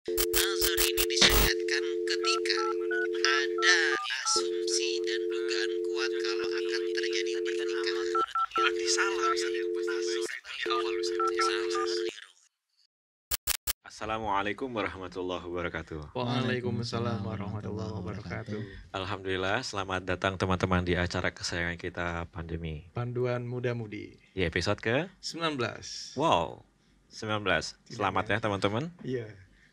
Nazar ini disyariatkan ketika ada asumsi dan dugaan kuat kalau akan terjadi pernikahan. Berarti salah di awal salah keliru. Assalamualaikum warahmatullahi wabarakatuh. Waalaikumsalam warahmatullahi wabarakatuh. Alhamdulillah, selamat datang teman-teman di acara kesayangan kita Pandemi. Panduan muda-mudi Di episode ke 19. Wow, 19. Selamat ya teman-teman. Iya,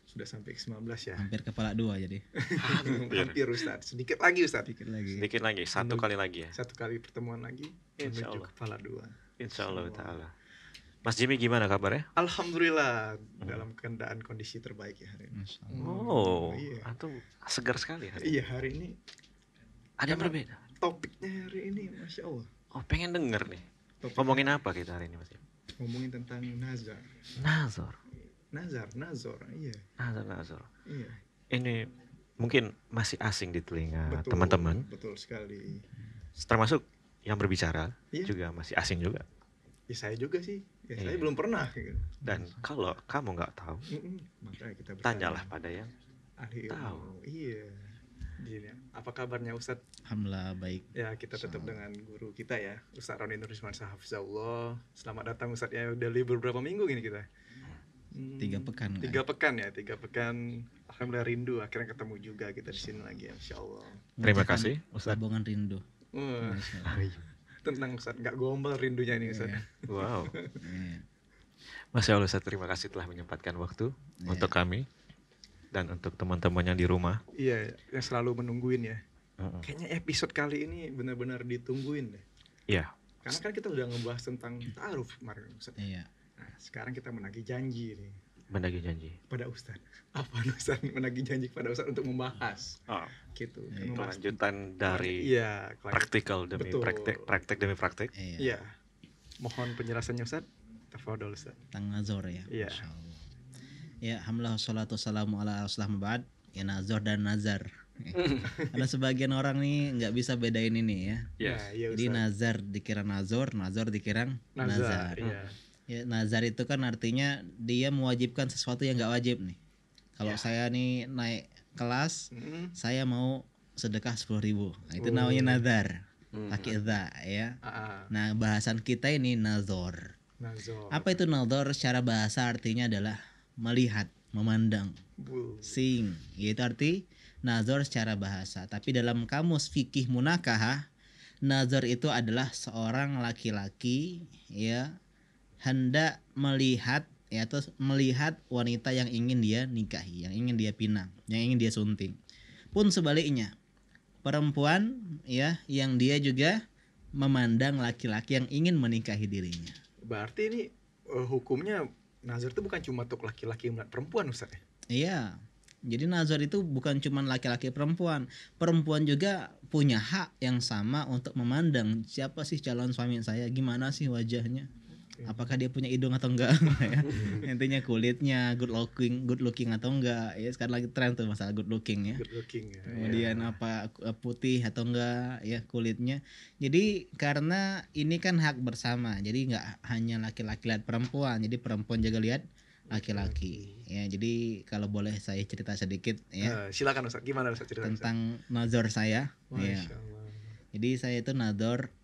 sudah sampai ke 19 ya. Hampir kepala dua jadi. Hampir Ustaz. Sedikit lagi Ustaz. Sedikit lagi. Sedikit lagi, satu kali lagi ya. Satu kali pertemuan lagi Insya menuju Allah. kepala dua. Insya Allah ta'ala. Mas Jimmy gimana kabarnya? Alhamdulillah dalam keadaan kondisi terbaik ya hari ini. Masya Allah. Oh, iya. antum segar sekali hari ini. Iya, hari ini Ada yang berbeda. topiknya hari ini Masya Allah. Oh, pengen denger nih. Topik Ngomongin apa kita hari ini Mas Jimmy? ngomongin tentang nazar. Nazar. Iya. Nazar. Iya. Ini mungkin masih asing di telinga Betul, teman-teman. Betul sekali. Termasuk yang berbicara Iya. juga masih asing juga. Ya saya juga sih. Ya, saya Iya. belum pernah gitu. Dan kalau kamu nggak tahu, Makanya kita bertanya. tanyalah pada yang Ahli Tahu. ilmu. Iya. Gini, apa kabarnya Ustadz? Alhamdulillah baik. Ya kita tetap dengan guru kita ya, Ustadz Roni Nurisman Hafizahullah. Selamat datang Ustadz ya. Udah libur berapa minggu gini kita? 3 pekan. 3 pekan ya, 3 pekan. Alhamdulillah rindu. Akhirnya ketemu juga kita di sini lagi, Insya Allah. Terima kasih, Ustadz. Tabungan rindu. Wah, Masya Allah. tenang Ustadz, nggak gombal rindunya nih Ustadz. Iya. Wow, Iya. Masya Allah Ustadz, terima kasih telah menyempatkan waktu Iya. untuk kami dan untuk teman-teman yang di rumah. Iya, yang selalu menungguin ya. Mm-mm. Kayaknya episode kali ini benar-benar ditungguin deh. Iya, Karena kan kita udah ngebahas tentang ta'aruf kemarin Ustadz. Iya. Nah, sekarang kita menagih janji nih mendagih janji. pada Ustadz. Apa Ustadz menagih janji kepada Ustadz untuk membahas Oh, gitu. Iya, Membahas- kelanjutan dari Iya, praktikal demi Betul. praktek demi praktek. Iya. Iya. Mohon penjelasannya Ustadz. Tafadhol Ustadz. Tentang nazar ya. Iya. Masya Allah. Ya, alhamdulillah wassalatu wassalamu ala rasulillah mabad. Ya nazar dan nazar. Ada sebagian orang nih nggak bisa bedain ini ya. Yes. Nah, iya Jadi Ustadz. nazar dikira nazar dikira nazar. Iya. Ya, nazar itu kan artinya dia mewajibkan sesuatu yang nggak wajib nih. Kalau Ya. saya nih naik kelas, Mm. saya mau sedekah 10.000. Nah, itu Oh. namanya nazar. Hmm. Pakai dha ya. Ah, Nah, bahasan kita ini nazar. nazar. Apa itu nazar? Secara bahasa artinya adalah melihat, memandang, Bu. seeing. Itu arti nazar secara bahasa. Tapi dalam kamus fikih munakahah, nazar itu adalah seorang laki-laki ya hendak melihat ya atau melihat wanita yang ingin dia nikahi, yang ingin dia pinang, yang ingin dia sunting. Pun sebaliknya, perempuan ya yang dia juga memandang laki-laki yang ingin menikahi dirinya. Berarti ini hukumnya nazar itu bukan cuma untuk laki-laki melihat perempuan Ustadz ya? Iya. Jadi nazar itu bukan cuma laki-laki perempuan. Perempuan juga punya hak yang sama untuk memandang siapa sih calon suami saya, gimana sih wajahnya. Apakah dia punya hidung atau enggak ya. Intinya kulitnya good looking atau enggak. Ya sekarang lagi tren tuh masalah good looking ya. Good looking ya. Kemudian apa putih atau enggak ya kulitnya. Jadi karena ini kan hak bersama. Jadi nggak hanya laki-laki lihat perempuan. Jadi perempuan juga lihat laki-laki. Ya jadi kalau boleh saya cerita sedikit ya Silakan Ustadz, gimana Ustadz cerita tentang nazar saya. Ya. Masya Allah. Jadi saya itu nazar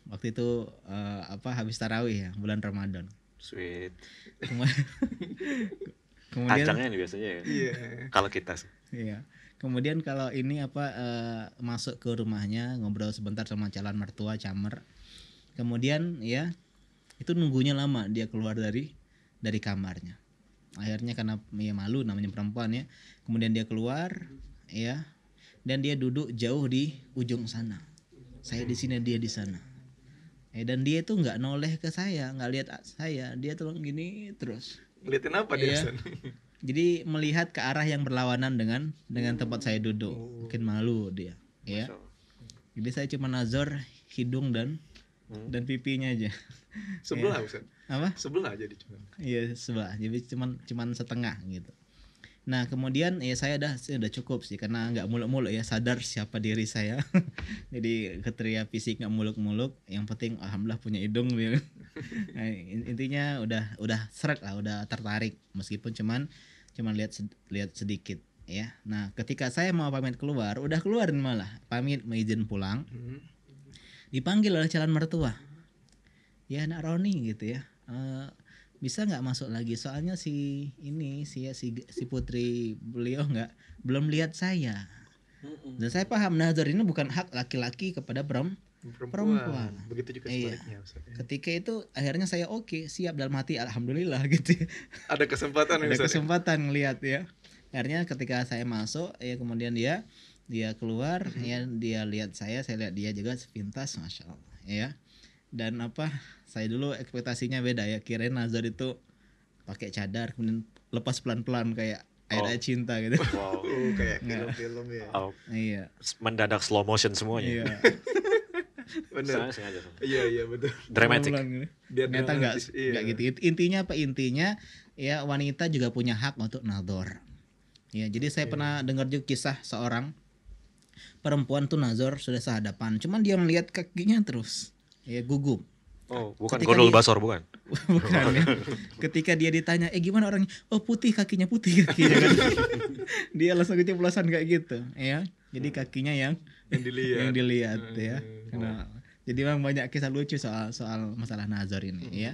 waktu itu habis tarawih ya bulan Ramadan. Sweet. Kemudian Kacangnya nih biasanya ya. Iya. Kalau kita sih. iya. Kemudian kalau ini masuk ke rumahnya ngobrol sebentar sama calon mertua camer. Kemudian ya itu nunggunya lama dia keluar dari kamarnya. Akhirnya karena ya malu namanya perempuan ya. Kemudian dia keluar ya dan dia duduk jauh di ujung sana. Saya di sini dia di sana. Dan dia tuh nggak noleh ke saya, nggak lihat saya, dia tuh gini terus. Ngeliatin apa dia Iya. Ustadz? Jadi melihat ke arah yang berlawanan dengan tempat saya duduk. Oh. Mungkin malu dia, ya. Masya Allah. Jadi saya cuma nazar hidung dan pipinya aja. Sebelah Ustadz. Apa? Sebelah jadi cuma. Iya sebelah. Jadi cuman setengah gitu. Nah kemudian ya saya udah cukup sih karena nggak muluk-muluk ya, sadar siapa diri saya. Jadi kriteria fisik nggak muluk-muluk, yang penting alhamdulillah punya hidung gitu. Nah, intinya udah seret lah, udah tertarik meskipun cuman cuma lihat sedikit ya. Nah, ketika saya mau pamit keluar, udah keluar malah pamit mau izin pulang, dipanggil oleh calon mertua. Ya Nak Roni gitu ya. Bisa nggak masuk lagi? Soalnya si putri beliau belum lihat saya. Dan saya paham nazar ini bukan hak laki-laki kepada perempuan. Begitu juga Iya. sebaliknya Ustaz. Ketika itu akhirnya saya siap dalam hati, alhamdulillah gitu. Ada kesempatan Ada Ustaz. kesempatan ngelihat ya. Akhirnya ketika saya masuk ya kemudian dia keluar ya, dia lihat saya lihat dia juga sepintas, masya Allah ya. Dan saya dulu ekspektasinya beda ya, kirain nazar itu pakai cadar kemudian lepas pelan-pelan kayak air cinta gitu. Wow. Kayak film-film ya. Oh, Iya. mendadak slow motion semuanya. Iya. Benar. Sengaja. Iya betul. Dramatic. Pelan-pelan gitu. Biar Ternyata dramatis, nggak gitu. Intinya intinya ya wanita juga punya hak untuk nazar. Ya, jadi saya pernah dengar juga kisah seorang perempuan tuh nazar sudah sehadapan, cuman dia melihat kakinya terus. Ya gugup. Oh, bukan Ketika Gondol dia- Basor bukan? Bukan ya. Ketika dia ditanya, gimana orangnya? Oh putih kakinya kan. Dia langsung keceplosan kayak gitu, ya. Jadi kakinya yang dilihat ya. Jadi memang banyak kisah lucu soal masalah nazar ini ya.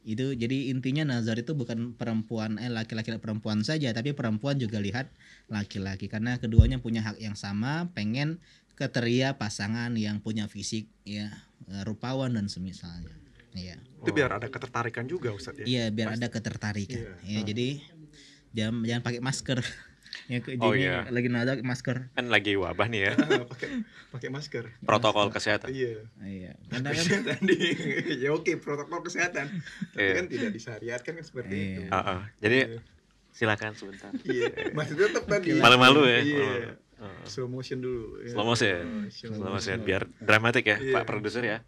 Itu jadi intinya nazar itu bukan perempuan laki-laki dan perempuan saja, tapi perempuan juga lihat laki-laki karena keduanya punya hak yang sama, pengen kriteria pasangan yang punya fisik ya rupawan dan semisalnya. Iya. Itu biar ada ketertarikan juga Ustaz ya. Iya, biar ada ketertarikan. Ya, jadi jangan pakai masker. Ya jadi lagi nazar masker. Kan lagi wabah nih ya. pakai masker. Protokol kesehatan. Iya. Iya. Karena kan Kesehatan ya oke, protokol kesehatan. Tapi kan tidak disyariatkan kan seperti itu. Jadi silakan sebentar. Iya. Masih tetap tadi. Malu-malu ya. Iya. Malu-malu. Slow motion dulu. Ya. Slow motion biar dramatik ya, Iya. Pak produser ya.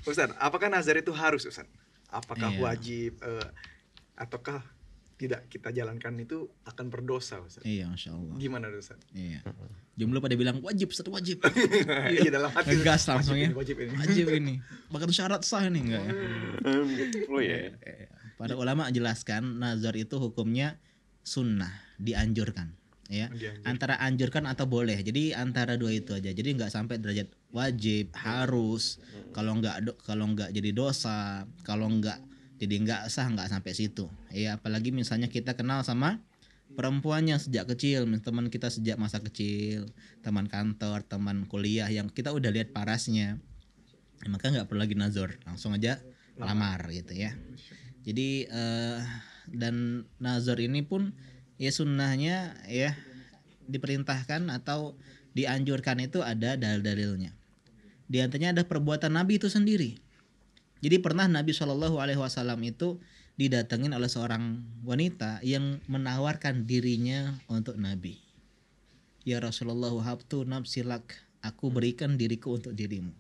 Ustaz, apakah nazar itu harus Ustaz? Apakah Iya. wajib ataukah tidak kita jalankan itu akan berdosa Ustaz? iya, Masya Allah. Gimana Ustaz? Iya. Jomblo pada bilang wajib, wajib. Iya dalam hati. Ngegas langsung ya. Wajib ini. Wajib ini. Bahkan syarat sah ini enggak ya? Oh iya. Para ulama jelaskan nazar itu hukumnya sunnah, dianjurkan. Ya, Dianjurkan. antara anjurkan atau boleh. Jadi antara dua itu aja. Jadi nggak sampai derajat wajib, harus. Kalau nggak jadi dosa, kalau nggak jadi nggak sah, nggak sampai situ. Ya, apalagi misalnya kita kenal sama perempuannya sejak kecil, teman kita sejak masa kecil, teman kantor, teman kuliah yang kita udah lihat parasnya, ya, maka nggak perlu lagi nazar, langsung aja lamar gitu ya. Jadi dan nazar ini pun ya sunnahnya ya diperintahkan atau dianjurkan itu ada dalil-dalilnya. Di antaranya ada perbuatan Nabi itu sendiri. Jadi pernah Nabi SAW itu didatengin oleh seorang wanita yang menawarkan dirinya untuk Nabi. Ya Rasulullah, habtu nafsilak, aku berikan diriku untuk dirimu.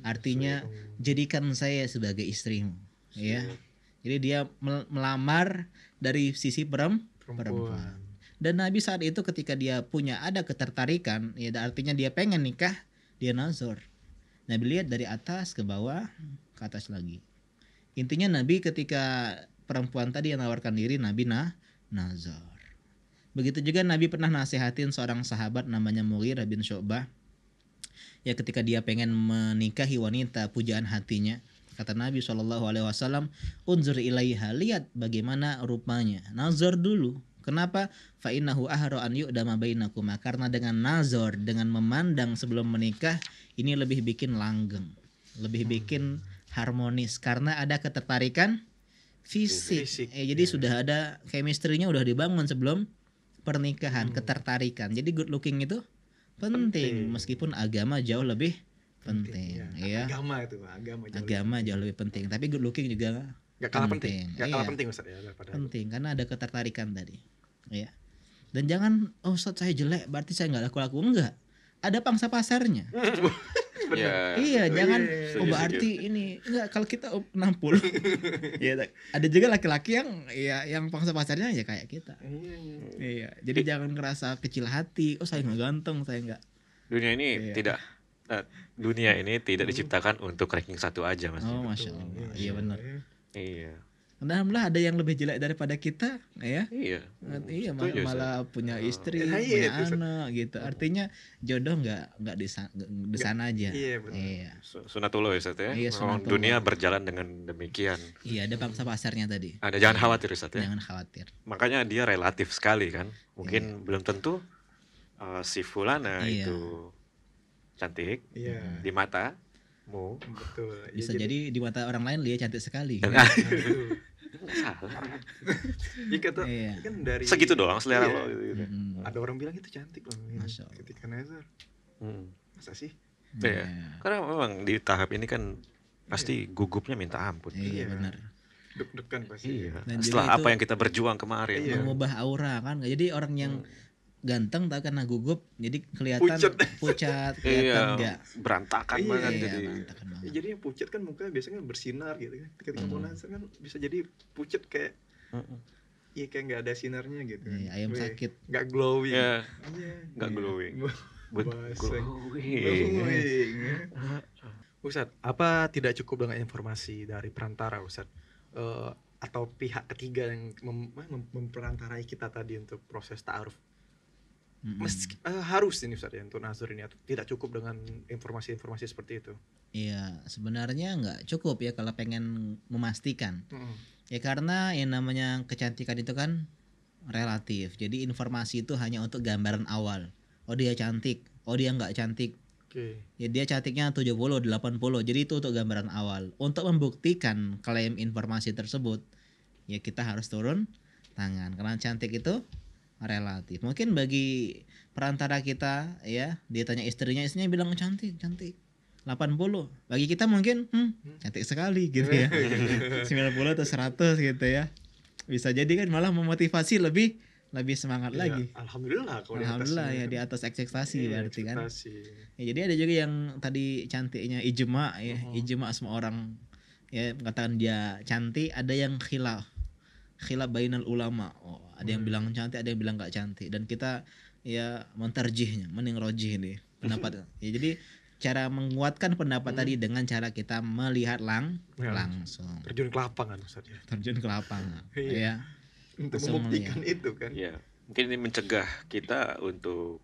Artinya jadikan saya sebagai istrimu. Ya. Jadi dia melamar dari sisi perempuan. Dan Nabi saat itu ketika dia ada ketertarikan, ya artinya dia pengen nikah, dia nazar. Nabi lihat dari atas ke bawah, ke atas lagi. Intinya Nabi ketika perempuan tadi yang menawarkan diri, Nabi nazar. Begitu juga Nabi pernah nasihatin seorang sahabat namanya Mughirah bin Syu'bah. Ya ketika dia pengen menikahi wanita pujaan hatinya, kata Nabi SAW, unzur ilaiha, lihat bagaimana rupanya. Nazar dulu. Kenapa? Fa innahu ahra an yu'dama bainakuma, karena dengan nazar, dengan memandang sebelum menikah, ini lebih bikin langgeng, lebih bikin harmonis karena ada ketertarikan fisik. Jadi sudah ada chemistry-nya udah dibangun sebelum pernikahan, ketertarikan. Jadi good looking itu penting. Meskipun agama jauh lebih penting ya. Agama jauh lebih penting, tapi good looking juga Gak kalah penting. Gak kalah Iya. penting Ustaz ya daripada. Penting karena ada ketertarikan tadi. Ya. Dan jangan Ustaz saya jelek berarti saya nggak laku-laku, enggak. Ada pangsa pasarnya. Ya. Iya, jangan Setuju, berarti ini enggak, kalau kita nampul. Ya, ada juga laki-laki yang pangsa pasarnya ya kayak kita. Iya. Jadi jangan ngerasa kecil hati. Oh, saya nggak ganteng, saya nggak. Dunia ini dunia ini tidak diciptakan untuk ranking 1 aja Mas. Oh, Masya Allah. Iya benar. Iya. Alhamdulillah ada yang lebih jelek daripada kita, ya. Iya. Iya, Setuju, malah punya istri, Iya, punya itu, Ustaz. anak gitu. Artinya jodoh nggak di sana aja. Iya, benar. Iya. Sunatullah ya Ustaz ya. Iya, Memang sunatullah. dunia berjalan dengan demikian. Iya, ada pangsa pasarnya tadi. Ada jangan khawatir Ustaz ya. Jangan khawatir. Makanya dia relatif sekali kan. Mungkin belum tentu si fulana Iya. itu cantik Iya. di matamu. Betul. Ya, Bisa jadi di mata orang lain dia cantik sekali. Betul. Nggak salah. Iya, kata Iya. kan dari Segitu doang selera Iya. lo gitu. Mm-mm. Ada orang bilang itu cantik loh. Ini. Masya Allah. Ketika Nazar. Hmm. Masa sih? Iya. Karena memang di tahap ini kan pasti gugupnya minta ampun. Iya, benar. Deg-degan pasti. Iya. Dan Setelah juga apa itu- yang kita berjuang kemarin. Iya. Mengubah aura kan. Jadi orang yang ganteng tapi karena gugup jadi kelihatan Pucat. pucat, Iya, kelihatan enggak. berantakan Iya, banget Iya, jadi. berantakan banget. Ya, jadi yang pucat kan muka biasanya bersinar gitu kan. Ketika mau Nazar kan bisa jadi pucat kayak iya kayak nggak ada sinarnya gitu. Iya, ayam Weh, sakit. nggak glowing. Ya, Iya. nggak glowing. But Bahasa- glowing. glowing. Ustadz, apa tidak cukup dengan informasi dari perantara Ustadz? Atau pihak ketiga yang memperantarai kita tadi untuk proses ta'aruf? Harus ini Ustadz ya untuk Nazar ini atau tidak cukup dengan informasi-informasi seperti itu? Iya, sebenarnya nggak cukup ya kalau pengen memastikan. Mm-mm. Ya karena yang namanya kecantikan itu kan relatif. Jadi informasi itu hanya untuk gambaran awal. Oh dia cantik, oh dia nggak cantik. Oke. Ya dia cantiknya 70, 80. Jadi itu untuk gambaran awal. Untuk membuktikan klaim informasi tersebut, ya kita harus turun tangan. Karena cantik itu relatif. Mungkin bagi perantara kita ya, dia tanya istrinya bilang cantik, cantik. 80. Bagi kita mungkin cantik sekali gitu ya. 90 atau 100 gitu ya. Bisa jadi kan malah memotivasi lebih semangat Ya, lagi. Alhamdulillah kalau Alhamdulillah atasnya ya di atas ekspektasi iya, berarti kan. ekspektasi. Ya, jadi ada juga yang tadi cantiknya ijma ya, ijma semua orang ya mengatakan dia cantik, ada yang khilaf bainal ulama. Oh, ada yang bilang cantik, ada yang bilang nggak cantik dan kita ya mentarjihnya, mending rojih nih pendapat. Ya, jadi cara menguatkan pendapat tadi dengan cara kita melihat Ya. langsung Terjun ke lapangan Ustadz ya. terjun ke lapangan Iya. ya. Untuk Langsung membuktikan itu kan. Ya, mungkin ini mencegah kita untuk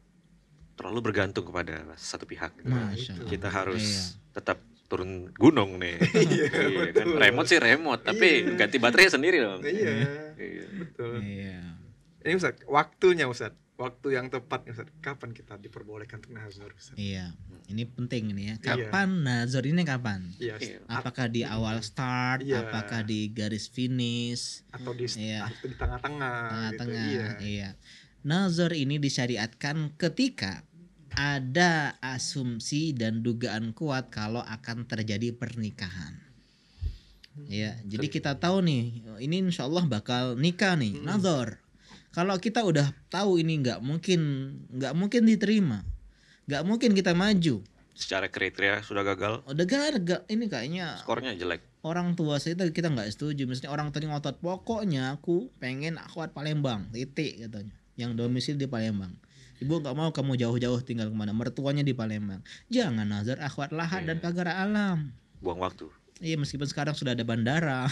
terlalu bergantung kepada satu pihak. gitu. Masya Allah. Kita harus Iya. tetap turun gunung nih. Iya, kan remote sih remote, tapi Iya. ganti baterai sendiri dong. Iya, Iya. betul. Iya. Ini Ustadz, waktunya Ustadz. Waktu yang tepat Ustadz. Kapan kita diperbolehkan untuk nazar Ustadz? Iya. Ini penting ini ya. Iya. Kapan nazar ini kapan? Iya. Iya. Apakah di awal start, Iya. apakah di garis finish, Atau di Iya. atau di tengah-tengah gitu. tengah-tengah. Iya. Iya. Nazar ini disyariatkan ketika ada asumsi dan dugaan kuat kalau akan terjadi pernikahan. Ya, jadi kita tahu nih, ini insya Allah bakal nikah nih, nazar. Kalau kita udah tahu ini nggak mungkin diterima, nggak mungkin kita maju. Secara kriteria sudah gagal, Udah gagal, ini kayaknya skornya jelek. orang tua kita nggak setuju. Misalnya orang tadi ngotot, pokoknya aku pengen akhwat Palembang, titik katanya. Yang domisili di Palembang. Ibu nggak mau kamu jauh-jauh tinggal kemana, mertuanya di Palembang. Jangan nazar akhwat lahat dan pagar alam. Buang waktu. Iya, meskipun sekarang sudah ada bandara.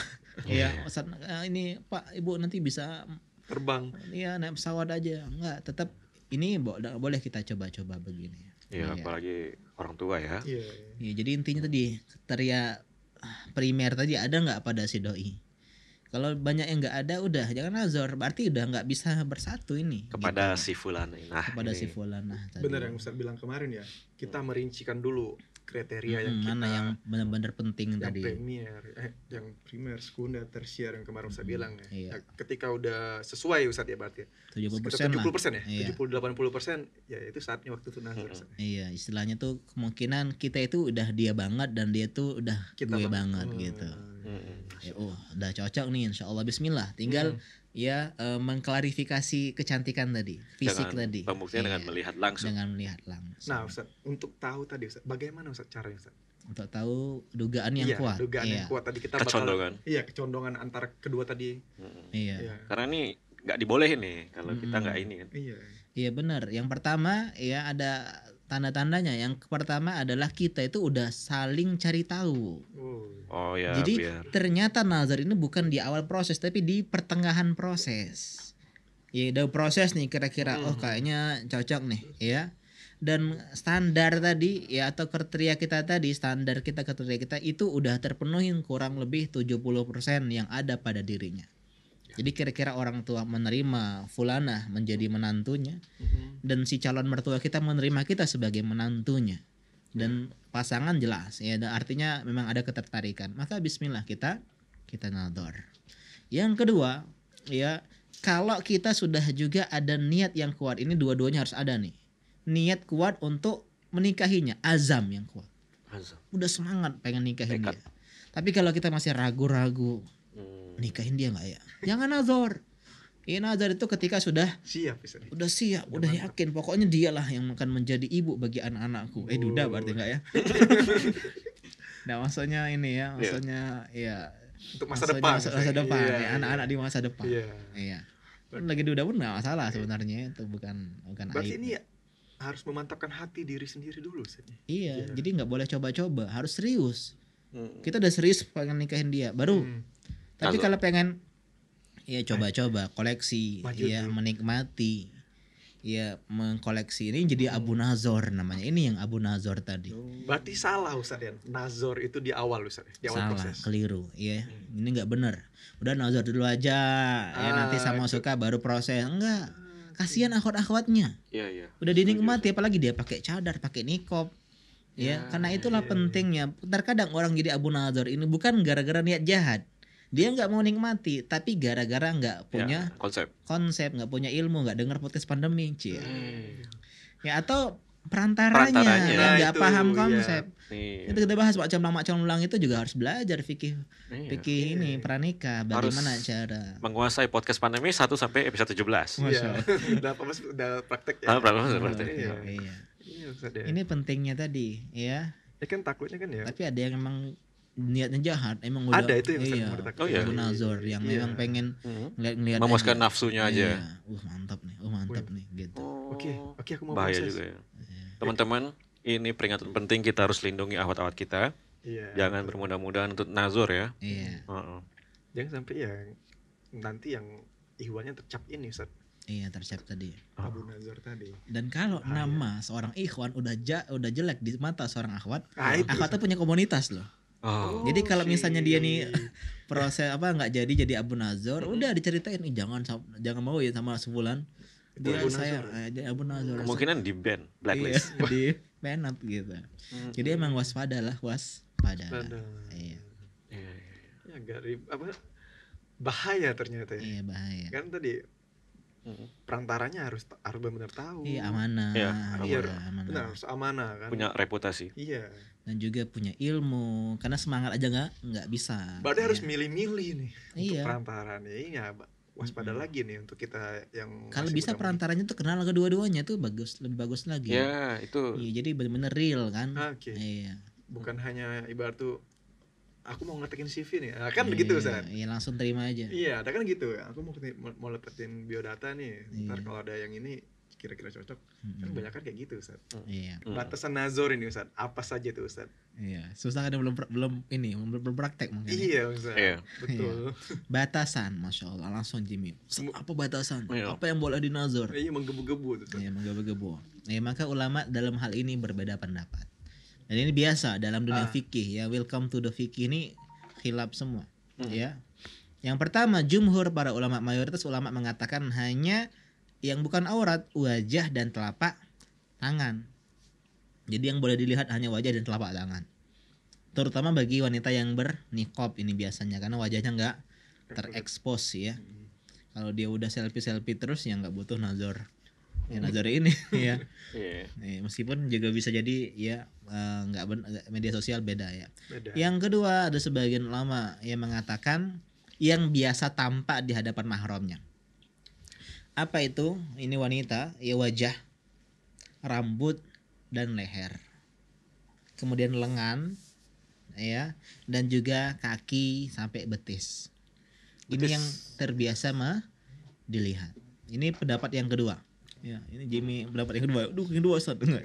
Iya, Ustaz, ini Pak Ibu nanti bisa Terbang. iya naik pesawat aja. Enggak, tetap ini boleh kita coba-coba begini. Ya, Iya. apalagi orang tua ya. Iya. Iya, jadi intinya tadi kriteria primer tadi ada nggak pada si doi? Kalau banyak yang nggak ada, udah jangan nazar. Berarti udah nggak bisa bersatu ini. Kepada gitu. si fulan. Nah, Kepada ini. si fulanah tadi. Benar yang Ustadz bilang kemarin ya. Kita merincikan dulu kriteria yang kita mana yang benar-benar penting yang tadi. yang primer, sekunder, tersier yang kemarin Ustadz bilang ya. Iya. Ya, ketika udah sesuai Ustadz ya berarti. 70% lah. 70% ya. Iya. 70-80% ya itu saatnya waktu itu nazar. Ustadz. Iya, istilahnya tuh kemungkinan kita itu udah dia banget dan dia tuh udah Kita gue banget. banget gitu. Mm-mm. Ya, udah cocok nih insya Allah bismillah. Tinggal ya mengklarifikasi kecantikan tadi, fisik Dengan tadi. pembuktian dengan Iya, melihat langsung. dengan melihat langsung. Nah Ustadz, untuk tahu tadi Ustadz, bagaimana Ustadz caranya Ustadz? Untuk tahu dugaan yang Iya, kuat. dugaan Iya. yang kuat tadi kita Kecondongan. Iya, kecondongan antara kedua tadi. Mm-mm. Iya. Iya. Karena ini nggak dibolehin nih kalau kita nggak ini kan. Iya. Iya benar. Yang pertama ya ada tanda-tandanya yang pertama adalah kita itu udah saling cari tahu. Oh ya, Jadi biar ternyata nazar ini bukan di awal proses tapi di pertengahan proses. Ya udah proses nih kira-kira oh kayaknya cocok nih ya. Dan standar tadi ya atau kriteria kita tadi, standar kita kriteria kita itu udah terpenuhi kurang lebih 70% yang ada pada dirinya. Jadi kira-kira orang tua menerima fulana menjadi menantunya dan si calon mertua kita menerima kita sebagai menantunya. Dan pasangan jelas ya artinya memang ada ketertarikan. Maka bismillah kita nador. Yang kedua ya kalau kita sudah juga ada niat yang kuat, ini dua-duanya harus ada nih. Niat kuat untuk menikahinya, azam yang kuat. azam. Udah semangat pengen nikahin Tekad. dia. Tapi kalau kita masih ragu-ragu, nikahin dia nggak ya? Jangan nazar. Iya nazar itu ketika sudah Siap Ustaz. udah siap, udah yakin pokoknya dialah yang akan menjadi ibu bagi anak-anakku. Duda berarti enggak ya? Nah, maksudnya ini ya, maksudnya ya Untuk masa maksudnya depan. masa depan Iya, ya, anak-anak di masa depan. Iya. Iya. Lagi duda pun enggak masalah sebenarnya, itu bukan Berarti aib. ini harus memantapkan hati diri sendiri dulu Ustaz. Iya, Iya. jadi nggak boleh coba-coba, harus serius. Hmm. Kita udah serius pengen nikahin dia, baru. Tapi Nazar. kalau pengen ya coba-coba, koleksi, Maju ya dulu. menikmati, ya mengkoleksi ini jadi Abu Nazor namanya. Ini yang Abu Nazor tadi. Berarti salah Ustaz ya. Nazor itu di awal Ustaz, di awal Salah, proses. keliru, ya. Ini nggak benar. Udah nazar dulu aja, ya nanti sama itu. suka baru proses. Enggak. Kasihan akhwat-akhwatnya. Iya, iya. Udah dinikmati apalagi dia pakai cadar, pakai nikob. Ya, karena itulah pentingnya. Terkadang orang jadi Abu Nazar ini bukan gara-gara niat jahat. Dia nggak mau nikmati, tapi gara-gara nggak punya Ya, konsep. konsep, nggak punya ilmu, nggak dengar podcast pandemi, cie. Ya atau Perantaranya. perantaranya yang Nah, nggak itu, paham iya. konsep. Nih. Itu kita bahas macam ulang itu juga harus belajar fikih Iya. ini pranikah, bagaimana cara. Menguasai podcast pandemi 1 sampai episode 17. Iya. Udah praktek Ah, ya. praktek. Iya. Iya. Iya Ustaz ya. Ini pentingnya tadi, ya. Ya kan takutnya kan ya. Tapi ada yang emang niatnya jahat, emang udah. Ada itu yang iya, mau ditakutkan. Oh, iya. Abu Nazar yang Iya. memang pengen Hmm. ngeliat Memuaskan aja. nafsunya aja. Iya. Mantap nih, mantap nih, gitu. Oke, aku mau Bahaya proses. juga ya. Teman-teman, ini peringatan penting, kita harus lindungi ahwat-ahwat kita. Iya. Jangan bermudah-mudahan untuk nazar ya. Iya, Heeh. Jangan sampai ya nanti yang ihwannya tercap ini Ustaz. iya tercap tadi. Abu Nazar tadi. Dan kalau nama seorang ikhwan udah jelek di mata seorang akhwat, Ah, itu. akhwatnya punya komunitas loh. Oh. Jadi kalau misalnya dia nih shit. proses apa nggak jadi Abu Nazar, udah diceritain nih jangan mau ya sama sebulan. Dia Abu saya Nazar. dia Abu Nazar. Kemungkinan di ban, Iya, blacklist. di ban up gitu. Jadi emang waspada. Ada. Iya, Iya, Ya agak bahaya ternyata ya. iya bahaya. Kan tadi perantaranya harus benar-benar tahu. Iya amanah. Iya, Iya, amanah. benar harus amanah kan. punya reputasi. Iya. Dan juga punya ilmu. Karena semangat aja nggak bisa. Berarti Iya. harus milih-milih nih untuk Iya. perantaraan ya. Ini ya, waspada lagi nih untuk kita yang Kalau masih bisa muda-mudi. perantaranya tuh kenal kedua-duanya tuh lebih bagus lagi. Ya, itu. Iya, jadi bener-bener real kan. Oke. Iya. Bukan hanya ibarat tuh aku mau ngetekin CV nih. Nah, kan Iya, begitu Ustaz. Iya, langsung terima aja. Iya, ada kan gitu. Aku mau lepetin biodata nih. Ntar Iya. kalau ada yang ini kira-kira cocok. Kan banyak kan kayak gitu Ustaz. Iya. Batasan nazar ini Ustaz. Apa saja tuh Ustaz? Iya. Susah kan belum berpraktek mungkin. ya. Iya Ustaz. Iya. Betul. Batasan, masya Allah langsung Jimmy. Apa batasan? Iya. Apa yang boleh dinazar? Iya menggebu-gebu tuh. Ustaz. Iya, menggebu-gebu. Ya, maka ulama dalam hal ini berbeda pendapat. Dan ini biasa dalam dunia fikih ya. Welcome to the fikih ini khilaf semua, ya. Yang pertama, jumhur para ulama, mayoritas ulama mengatakan hanya yang bukan aurat wajah dan telapak tangan. Jadi yang boleh dilihat hanya wajah dan telapak tangan. Terutama bagi wanita yang berniqab ini biasanya karena wajahnya nggak terekspos ya. Kalau dia udah selfie terus ya nggak butuh nazar. Ya nazar ini ya. Iya. Meskipun juga bisa jadi ya media sosial beda ya. Beda. Yang kedua ada sebagian ulama yang mengatakan yang biasa tampak di hadapan mahramnya. Apa itu? Ini wanita, ya wajah, rambut dan leher. Kemudian lengan ya dan juga kaki sampai betis. Ini Betis. yang terbiasa dilihat. Ini pendapat yang kedua. Ya, ini Jimmy pendapat yang kedua. Aduh, yang kedua Ustaz. Enggak.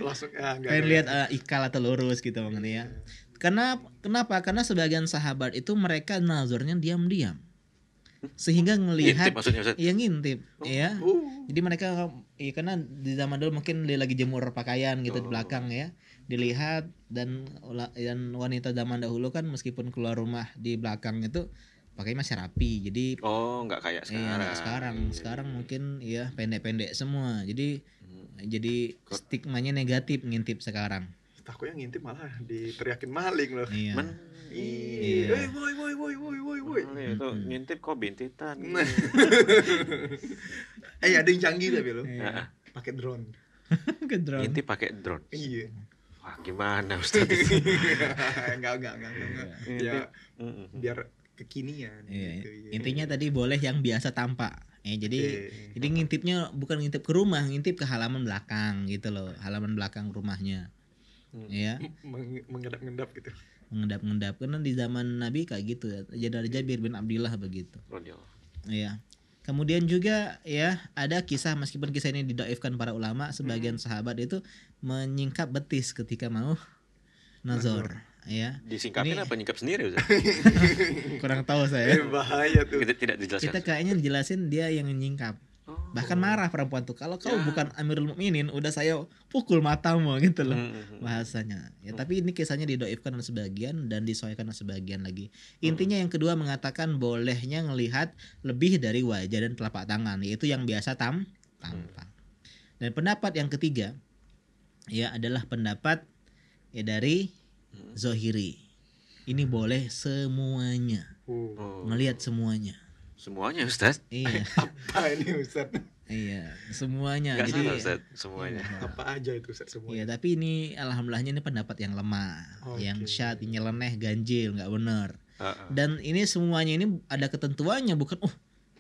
Langsung enggak. Pengen lihat ikal atau lurus gitu mengenai ya. Kenapa? Karena sebagian sahabat itu mereka nazarnya diam-diam. Sehingga ngelihat Ngintip maksudnya, Ustaz? yang ngintip ya. Oh. Jadi mereka ya, karena di zaman dulu mungkin dia lagi jemur pakaian gitu di belakang ya. Dilihat dan wanita zaman dahulu kan meskipun keluar rumah di belakang itu pakai masih rapi. Jadi Oh, nggak kayak sekarang. nggak sekarang. Sekarang mungkin ya pendek-pendek semua. Jadi stigmanya negatif ngintip sekarang. Takutnya ngintip malah diteriakin maling loh. Iya. Iya. Woi. Itu ngintip kok bintitan. Ada yang canggih tapi lo. Iya. Pakai drone. Ke drone. Ngintip pakai drone. Iya. Wah, gimana Ustaz? Enggak. Ya, biar kekinian Iya. gitu. Iya. Intinya tadi boleh yang biasa tampak. Jadi Oke. jadi ngintipnya bukan ngintip ke rumah, ngintip ke halaman belakang gitu loh, halaman belakang rumahnya. Ya, Mengendap-endap gitu. mengendap-endap karena di zaman Nabi kayak gitu ya. Dari Jabir bin Abdullah begitu. Ya. Kemudian juga ya ada kisah, meskipun kisah ini didoifkan para ulama, sebagian sahabat itu menyingkap betis ketika mau nazar. Ya, Disingkapin Ini- apa nyingkap sendiri Ustaz? kurang tahu saya. Bahaya tuh. Tidak dijelaskan. Kita kayaknya dijelasin dia yang menyingkap. Oh. Bahkan marah perempuan tuh, kalau kau Ya. bukan Amirul Mukminin udah saya pukul matamu gitu loh Hmm. bahasanya ya. Tapi ini kisahnya didoifkan oleh sebagian dan disoalkan oleh sebagian lagi. Intinya yang kedua mengatakan bolehnya ngelihat lebih dari wajah dan telapak tangan, yaitu yang biasa tampak. Dan pendapat yang ketiga ya adalah pendapat ya dari Zohiri. Ini boleh semuanya, Oh. melihat semuanya. Semuanya Ustaz? Iya. Apa ini Ustaz? Iya, semuanya. Nggak Jadi salah Ustaz, semuanya. Apa aja itu Ustaz semua? iya, tapi ini alhamdulillahnya ini pendapat yang lemah, Oke. yang syad, nyeleneh, ganjil, nggak benar. Heeh. Dan ini semuanya ini ada ketentuannya, bukan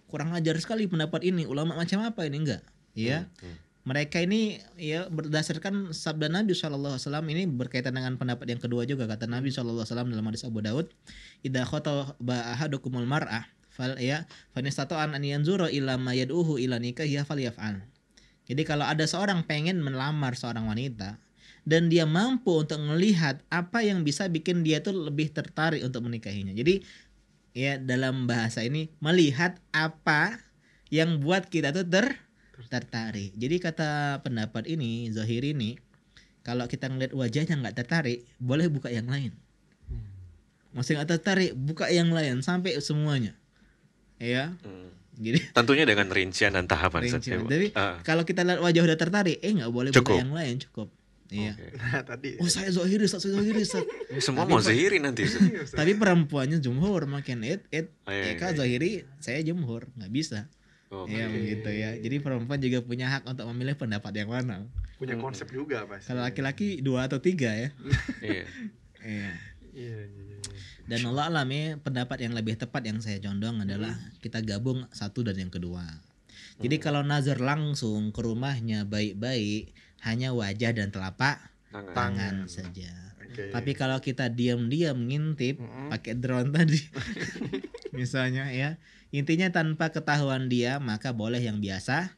kurang ajar sekali pendapat ini. Ulama macam apa ini, enggak? Ya. Mereka ini ya berdasarkan sabda Nabi SAW, ini berkaitan dengan pendapat yang kedua juga, kata Nabi SAW dalam hadis Abu Daud, idza khataba ahadukumul mar'ah fal ya fanistato'an an yanzura ila ma yad'uhu ila nikahiyah falyaf'al. Jadi kalau ada seorang pengen melamar seorang wanita dan dia mampu untuk melihat apa yang bisa bikin dia tuh lebih tertarik untuk menikahinya. Jadi ya dalam bahasa ini melihat apa yang buat kita tuh tertarik. Jadi kata pendapat ini Zohiri ini, kalau kita ngeliat wajahnya nggak tertarik, boleh buka yang lain. Masih nggak tertarik, buka yang lain sampai semuanya. Ya. Jadi Tentunya dengan rincian dan tahapan Ustaz. rincian. Ya, Bu. Tapi kalau kita lihat wajah udah tertarik, nggak boleh Cukup. buka yang lain, cukup. Iya. Oke. Nah, tadi. Oh saya Zohiri, Ustaz. Semua mau zahiri nanti Ustaz. Iya, Ustaz. Tapi perempuannya jumhur makin Oh, iya, Eka iya. Zohiri, saya jumhur, nggak bisa. Oke. Ya begitu ya. Jadi perempuan juga punya hak untuk memilih pendapat yang mana. Punya konsep juga pasti. Kalau laki-laki 2 atau 3 ya. Iya. Iya. Iya. Dan Allah alam ya, pendapat yang lebih tepat yang saya condong adalah kita gabung satu dan yang kedua. Jadi kalau nazar langsung ke rumahnya baik-baik, hanya wajah dan telapak tangan saja. Oke. Tapi kalau kita diam-diam ngintip pakai drone tadi, misalnya ya, intinya tanpa ketahuan dia, maka boleh yang biasa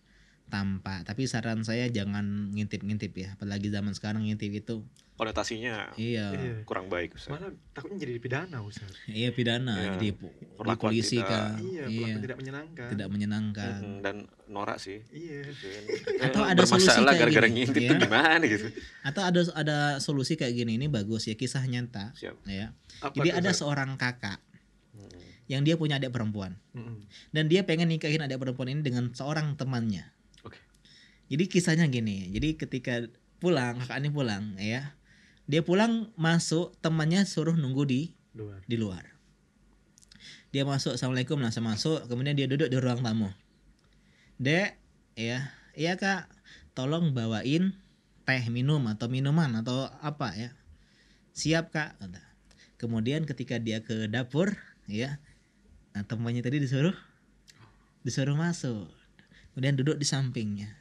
tampak. Tapi saran saya jangan ngintip-ngintip ya, apalagi zaman sekarang ngintip itu, Konotasinya iya, kurang baik Ustaz. Malah takutnya jadi pidana Ustaz. iya pidana, Iya. di Perlakuan polisi tidak- kah, Iya, perlakuan tidak menyenangkan. tidak menyenangkan. Dan norak sih. Iya. Atau ada solusi bermasalah kayak gara-gara gini, ngintip ya. tuh gimana gitu. Atau ada solusi kayak gini, ini bagus ya, kisah nyata Siap. ya. Apa Jadi tuh, ada Ustaz? seorang kakak Hmm. yang dia punya adik perempuan dan dia pengen nikahin adik perempuan ini dengan seorang temannya. Oke. Jadi kisahnya gini, jadi ketika pulang, kakak ini pulang ya, dia pulang masuk, temannya suruh nunggu di luar. Dia masuk, assalamualaikum, langsung masuk, kemudian dia duduk di ruang tamu. Dek, ya, iya kak, tolong bawain teh minum atau minuman atau apa ya. Siap kak, kata. Kemudian ketika dia ke dapur, ya, nah temannya tadi disuruh masuk, kemudian duduk di sampingnya.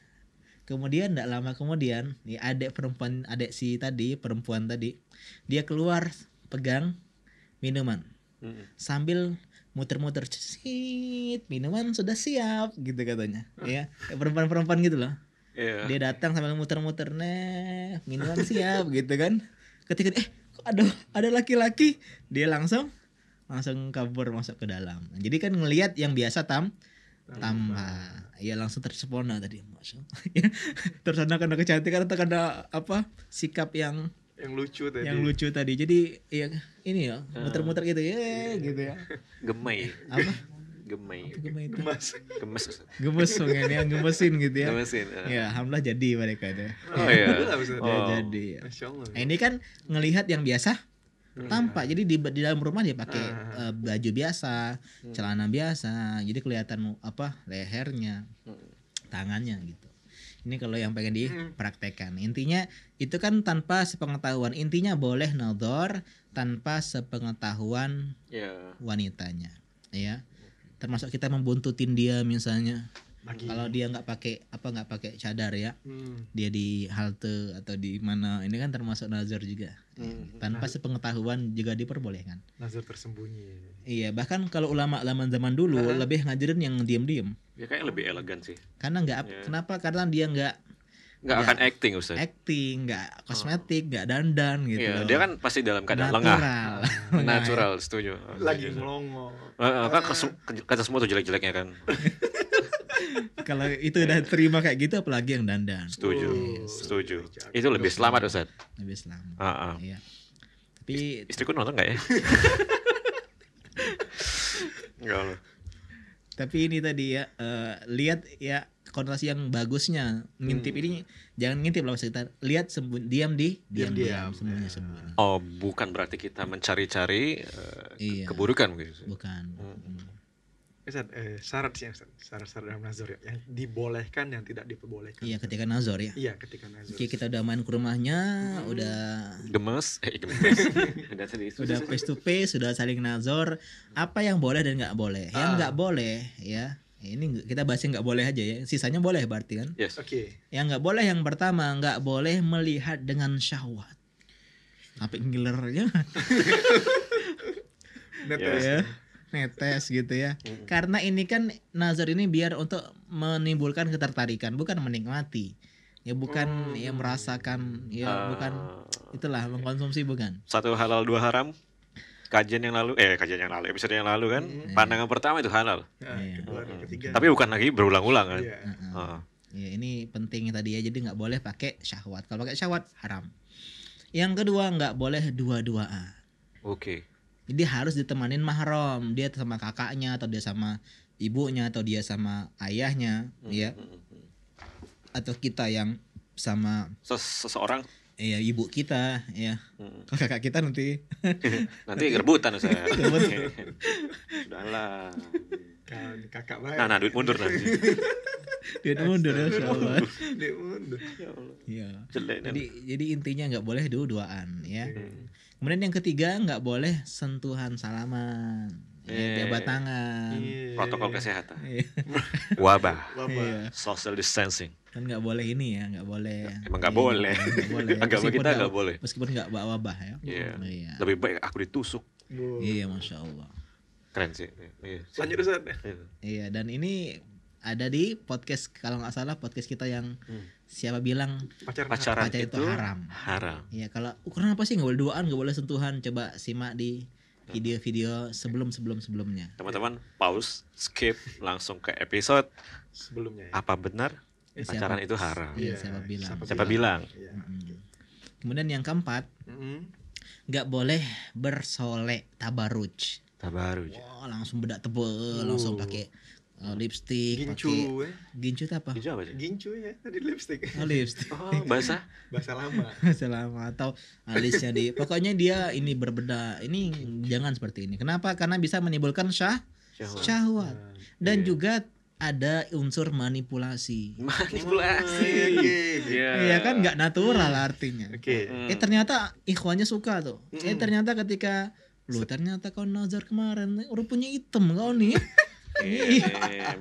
Kemudian tidak lama kemudian, nih adik perempuan tadi, dia keluar pegang minuman Hmm. sambil muter-muter cesit, minuman sudah siap gitu katanya. Ya, kayak perempuan-perempuan gitu loh. Iya. Dia datang sambil muter-muter, "Nih, minuman siap," gitu kan. Ketika kok ada laki-laki, dia langsung kabur masuk ke dalam. Nah, jadi kan ngelihat yang biasa tambah. Ya langsung tersepona tadi, Masya Allah. Ya, tersana karena kecantikan atau karena apa? Sikap yang lucu tadi. Jadi ya ini ya, muter-muter gitu ya, gitu ya. Gemai. Apa? Gemai. Gemai itu. Gemes. Gemes mungkin ya, gemesin gitu ya. Gemesin. Ya, alhamdulillah jadi mereka itu. Oh iya. Dia jadi. Ya. Masya Allah. Nah, ini kan ngelihat yang biasa tampak. Jadi di dalam rumah dia pakai baju biasa, celana biasa. Jadi kelihatan apa lehernya, tangannya gitu. Ini kalau yang pengen dipraktekkan. Intinya itu kan tanpa sepengetahuan. Intinya boleh nador tanpa sepengetahuan wanitanya, ya. Termasuk kita membuntutin dia misalnya. Kalau dia nggak pakai cadar ya, dia di halte atau di mana, ini kan termasuk nazar juga. Tanpa sepengetahuan juga diperbolehkan. Nazar tersembunyi. Iya, bahkan kalau ulama zaman dulu lebih ngajarin yang diam-diam. Ya kayak lebih elegan sih. Karena kenapa? Karena dia nggak akan acting, Ustaz. nggak kosmetik, nggak dandan gitu. Iya, loh. dia kan pasti dalam keadaan lengah. Natural, setuju. Lagi melongo. Kan kata semua tuh jelek-jeleknya kan. Kalau itu udah terima kayak gitu, apalagi yang dandan. Setuju. Itu lebih selamat, Ustaz. Lebih selamat. Iya. Tapi Istriku nonton nggak ya? Enggak loh. Tapi ini tadi ya, lihat ya konotasi yang bagusnya. Ngintip ini jangan ngintip lah maksudnya. Lihat diam sembunyi. Oh, bukan berarti kita mencari-cari keburukan gitu. Bukan. Syarat sih, syarat dalam nazar ya, yang dibolehkan, yang tidak diperbolehkan. Iya, ketika nazar ya. Iya, ketika nazar. Oke, kita udah main ke rumahnya, udah gemes. udah face to face, sudah saling nazar. Apa yang boleh dan nggak boleh? Yang nggak boleh ya. Ini kita bahas yang nggak boleh aja ya. Sisanya boleh berarti kan? Yes. Oke. Yang nggak boleh yang pertama, nggak boleh melihat dengan syahwat. Apa ngilernya? Netes gitu ya. Karena ini kan nazar ini biar untuk menimbulkan ketertarikan, bukan menikmati. Ya bukan ya merasakan, ya bukan itulah mengkonsumsi, bukan. Satu halal dua haram. Episode yang lalu kan, pandangan pertama itu halal. Ketiga. Tapi bukan lagi berulang-ulang kan. Ya, ini penting tadi ya, jadi nggak boleh pakai syahwat. Kalau pakai syahwat haram. Yang kedua, nggak boleh dua-duaan. Oke. Jadi harus ditemanin mahram, dia sama kakaknya atau dia sama ibunya atau dia sama ayahnya, ya. Atau kita yang sama seseorang. Iya, ibu kita, ya. Kakak kita nanti rebutan saya. Udahlah. Kan kakak baik. Nah, duit mundur nanti. Duit mundur, insyaallah. Duit mundur. Iya. Jelek. Jadi intinya nggak boleh dua-duaan, ya. Kemudian yang ketiga, nggak boleh sentuhan salaman, jabat tangan, protokol kesehatan, wabah, social distancing. Kan nggak boleh ini ya, nggak boleh. Emang nggak boleh. Agama kita nggak boleh. Meskipun nggak bawa wabah ya. Iya. Lebih baik aku ditusuk. Iya, Masya Allah. Keren sih. Lanjut Ustaz. Iya, dan ini ada di podcast, kalau nggak salah podcast kita yang siapa bilang pacaran itu haram. Iya, kalau ukuran apa sih nggak boleh duaan, nggak boleh sentuhan, coba simak di video-video sebelumnya. Teman-teman pause, skip langsung ke episode sebelumnya. Apa benar pacaran itu haram? Iya, siapa bilang? Kemudian yang keempat, nggak boleh bersolek tabaruj. Wah, langsung bedak tebel, langsung pakai lipstick, gincu. Gincu itu apa? Gincu apa sih? Gincu ya, tadi lipstick. Lipstick. Bahasa lama. Bahasa lama atau alisnya pokoknya dia ini berbedak. Ini jangan seperti ini. Kenapa? Karena bisa menimbulkan syahwat. Dan juga ada unsur manipulasi. Iya kan, nggak natural artinya. Ternyata ikhwannya suka tuh. Ternyata ketika ternyata kau nazar kemarin rupanya hitam kau nih.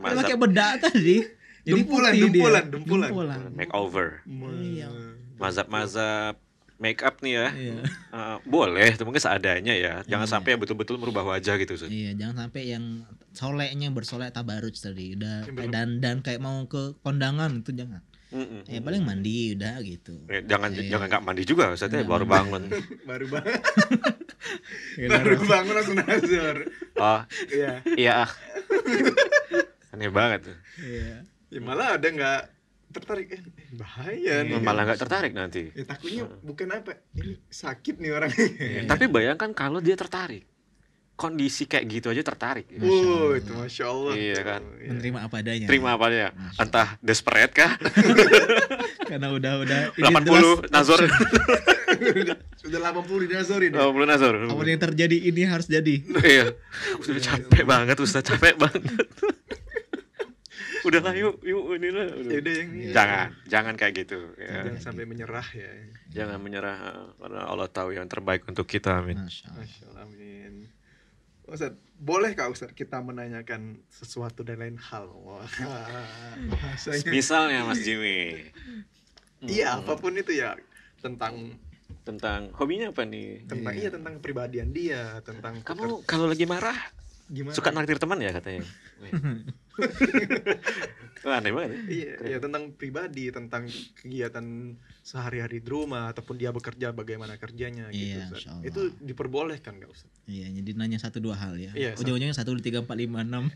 Pakai bedak tadi. Jadi dempulan. Makeover. Mazhab make up nih ya. Iya. Boleh, itu mungkin seadanya ya. Jangan Iya. sampai yang betul-betul merubah wajah gitu, Ustaz. Iya, jangan sampai yang soleknya bersolek tabaruj tadi udah Yang kayak dandan kayak mau ke kondangan itu jangan. Mm-mm. Ya paling mandi udah gitu. Jangan Iya. jangan nggak mandi juga, Ustaz ya, Nggak baru mandi. bangun. Baru bangun, Ya, baru bangun langsung nazar. Oh, Iya. iya. Aneh banget tuh. Iya. Ya malah ada nggak tertarik, bahaya nih. Malah nggak tertarik nanti. Ya takutnya bukan apa, ini sakit nih orang. Iya. Tapi bayangkan kalau dia tertarik. Kondisi kayak gitu aja tertarik. Itu masya Allah. Iya tuh. kan. Iya. Menerima apa adanya. Terima apa ya? Masya Entah desperate kah? Karena udah 80 Nazor. Sudah 80 di Nazor ini. 80 Nazor. Apa yang terjadi ini harus jadi. Iya. Udah capek banget, Ustaz, capek banget. Udahlah yuk ini lah. Ya udah yang Jangan kayak gitu ya. jangan sampai menyerah ya. Jangan menyerah karena Allah tahu yang terbaik untuk kita, amin. Masya Allah. Masya Allah, amin. Ustaz, boleh Kak Ustaz kita menanyakan sesuatu dan lain hal? Wah, bahasanya. Misalnya Mas Jimmy. Iya, apapun itu ya, tentang Tentang hobinya apa nih? iya tentang kepribadian dia, tentang Kamu kalau lagi marah gimana? suka naktir teman ya katanya. Wah, aneh banget. Iya, ya tentang pribadi, tentang kegiatan sehari-hari di rumah ataupun dia bekerja bagaimana kerjanya gitu. Iya, Ustaz. Insya Allah. Itu diperbolehkan nggak Ustaz? Iya, jadi nanya 1-2 hal ya. Iya, Ujung-ujungnya 1, 2, 3, 4, 5, 6,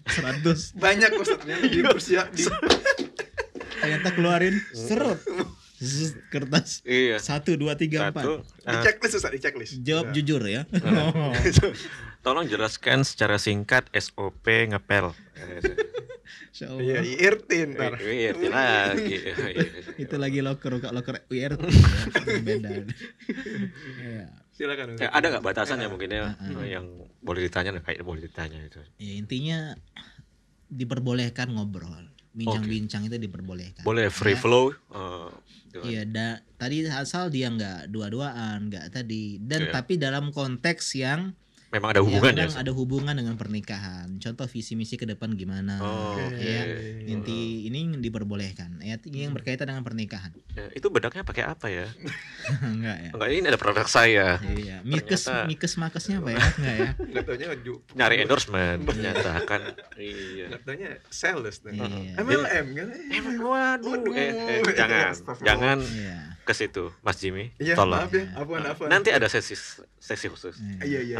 100. Banyak Ustaz yang dipersiap di Ternyata keluarin serut. Zzz, kertas. Iya. 1, 2, 3, 4. Satu. checklist Ustaz, di checklist. Jawab Udah. jujur ya. Tolong jelaskan secara singkat SOP ngepel. Insya Iya, Allah. IRT ntar. Iya, lagi. Itu lagi loker WIRT beda. Iya. Silakan Ustaz. Ada nggak batasannya mungkin ya yang boleh ditanya? Kayak boleh ditanya itu. Ya, intinya diperbolehkan ngobrol. Bincang-bincang itu diperbolehkan. Boleh free Ya. flow. Iya, tadi asal dia nggak dua-duaan, nggak tadi. Dan Iya. tapi dalam konteks yang Memang ada hubungannya. memang ada hubungan dengan pernikahan. Contoh visi misi ke depan gimana. Oh, oke. Ya, inti ini diperbolehkan. Ya, yang berkaitan dengan pernikahan. Ya, itu bedaknya pakai apa ya? Enggak ya. Enggak, ini ada produk saya. Iya, mikes Ternyata- mikes makesnya apa ya? Enggak ya. Nggak taunya Nyari endorsement ternyata kan. Iya. nggak taunya sales nih. Iya. MLM kan? Waduh. Jangan, Astagfirullah. jangan Iya. ke situ, Mas Jimmy. Iya, Tolong. maaf ya. Apaan. Nanti ada sesi khusus. Iya. Iya.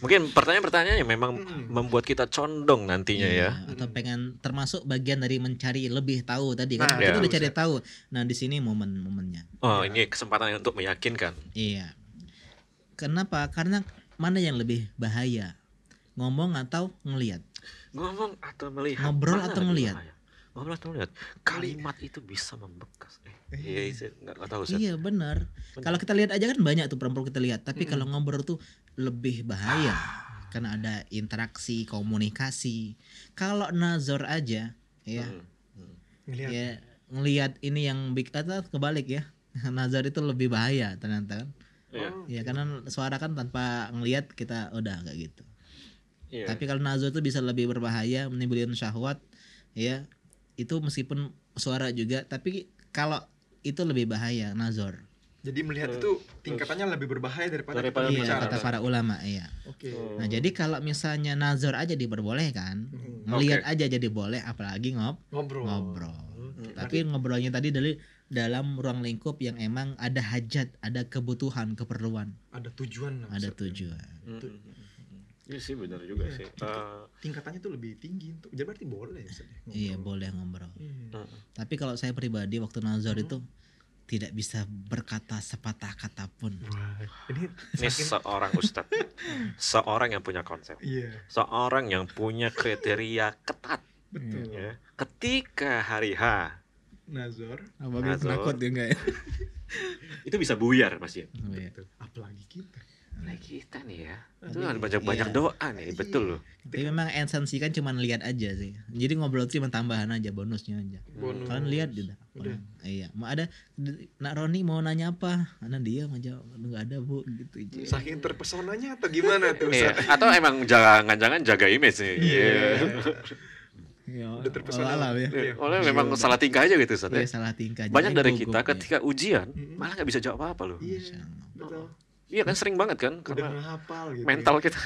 Mungkin pertanyaan-pertanyaan yang memang membuat kita condong nantinya ya. Iya, atau pengen termasuk bagian dari mencari lebih tahu tadi kan. Nah, Kita ya. udah cari tahu. Nah, di sini momen-momennya. Oh, ini kesempatan untuk meyakinkan. Iya. Kenapa? Karena mana yang lebih bahaya? Ngomong atau ngelihat? Ngomong atau melihat? Ngobrol Mana atau lebih ngelihat? bahaya? Ngobrol atau melihat? Kalimat itu bisa membekas. Iya, saya nggak tahu. Ustaz. Iya benar. Kalau kita lihat aja kan banyak tuh perempuan kita lihat. Tapi kalau ngobrol tuh lebih bahaya. Karena ada interaksi, komunikasi. Kalau nazar aja, ya, Ngelihat. ya ngelihat ini yang atau kebalik ya. Nazar itu lebih bahaya ternyata kan. Iya. Ya karena suara kan tanpa ngelihat kita udah kayak gitu. Iya. Tapi kalau nazar itu bisa lebih berbahaya, menimbulkan syahwat, ya itu meskipun suara juga. Tapi kalau itu lebih bahaya nazar. Jadi melihat itu tingkatannya lebih berbahaya daripada Daripada kita Iya bicara. kata para ulama, iya. Oke. Nah jadi kalau misalnya nazar aja diperbolehkan, ngelihat aja jadi boleh, apalagi Ngobrol. ngobrol. Tapi ngobrolnya tadi dari dalam ruang lingkup yang emang ada hajat, ada kebutuhan, keperluan, Ada tujuan. lah, ada Ustaz. tujuan. Iya sih, benar juga sih. Tingkatannya tuh lebih tinggi untuk. Jadi berarti boleh Ustaz, ya? Iya boleh ngobrol. Iya. Tapi kalau saya pribadi waktu nazar itu tidak bisa berkata sepatah kata pun. Wah, ini Ini seorang ustadz, seorang yang punya konsep, iya, seorang yang punya kriteria ketat. betul. Ya. Ketika hari H Nazar, Apalagi Nazar. penakut ya enggak ya? itu bisa buyar, Mas Jim. Oh, iya. apalagi kita. Nah kita nih ya, itu ada banyak doa nih, betul loh. Tapi memang esensi kan cuma lihat aja sih. Jadi ngobrol itu cuma tambahan aja, bonusnya aja. Bonus. Kalian lihat udah. Iya, mau ada Nak Roni mau nanya apa? Ana dia aja enggak ada, Bu, gitu aja. Saking terpesonanya atau gimana tuh Iya. Ustaz? Atau emang jangan-jangan jaga image nih. Iya. Ya, Udah terpesona. alam ya. Iya. Oleh memang salah tingkah aja gitu Ustaz. Iya, Ya. salah tingkah. Banyak Jadi dari gugup kita ya. ketika ujian Mm-mm. malah nggak bisa jawab apa loh. Iya, betul. Iya kan sering banget kan Udah karena menghafal gitu. mental kita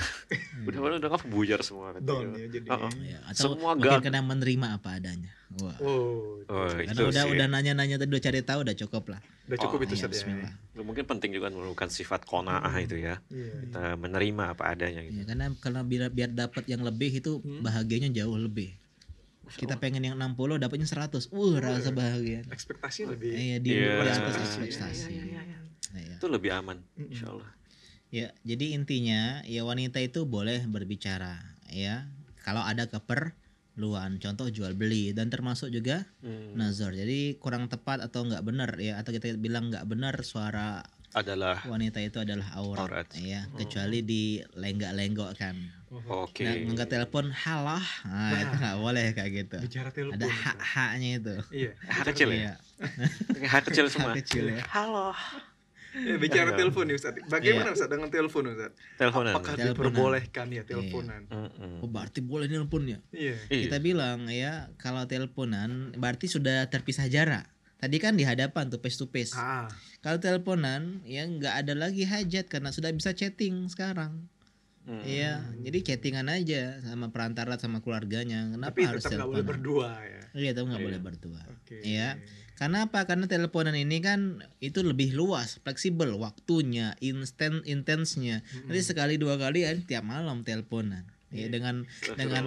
udah apa buyar semua kan. down ya jadi. Heeh. Ya, atau Semua mungkin gak. kena menerima apa adanya. Wah. Oh, Oh, Karena itu sih. udah nanya-nanya tadi, udah cari tahu, udah cukup lah. udah cukup Oh, itu Iya, Ustaz ya. bismillah. Mungkin penting juga menemukan sifat qanaah itu ya. Iya. Kita menerima apa adanya gitu. Ya, karena biar dapat yang lebih itu bahagianya jauh lebih. Kita pengen yang 60 dapatnya 100. Rasa bahagia. Ekspektasi lebih. Iya, di Iya. atas Iya, ekspektasi. Iya. Itu lebih aman insyaallah. Ya, jadi intinya ya wanita itu boleh berbicara ya kalau ada keperluan, contoh jual beli, dan termasuk juga nazar. Jadi kurang tepat atau nggak benar ya, atau kita bilang nggak benar suara Adalah wanita itu adalah aurat, Aurat. ya, kecuali dilenggak-lenggokkan. oke. Nah, ngangkat telepon halah, itu nggak boleh kayak gitu. Bicara telepon. Ada hak-haknya itu. Iya. Hak kecil ya. Iya, Hak kecil semua. hak kecil ya. Halo. Bicara Iya. telepon nih Ustaz. Bagaimana Ustaz dengan telepon Ustaz? Teleponan. Apakah Teleponan. diperbolehkan ya teleponan? Oh, berarti boleh nelponnya. Iya. Kita bilang ya kalau teleponan berarti sudah terpisah jarak. Tadi kan di hadapan tuh face to face. Ah, Kalau teleponan ya nggak ada lagi hajat karena sudah bisa chatting sekarang. Iya, jadi chattingan aja sama perantara sama keluarganya. Kenapa tapi harus tetap nggak boleh teleponan? berdua ya. Iya, tapi nggak boleh berdua. Oke. Iya. Karena apa? Karena teleponan ini kan itu lebih luas, fleksibel waktunya, intensnya. Nanti sekali dua kali ya tiap malam teleponan. Ya dengan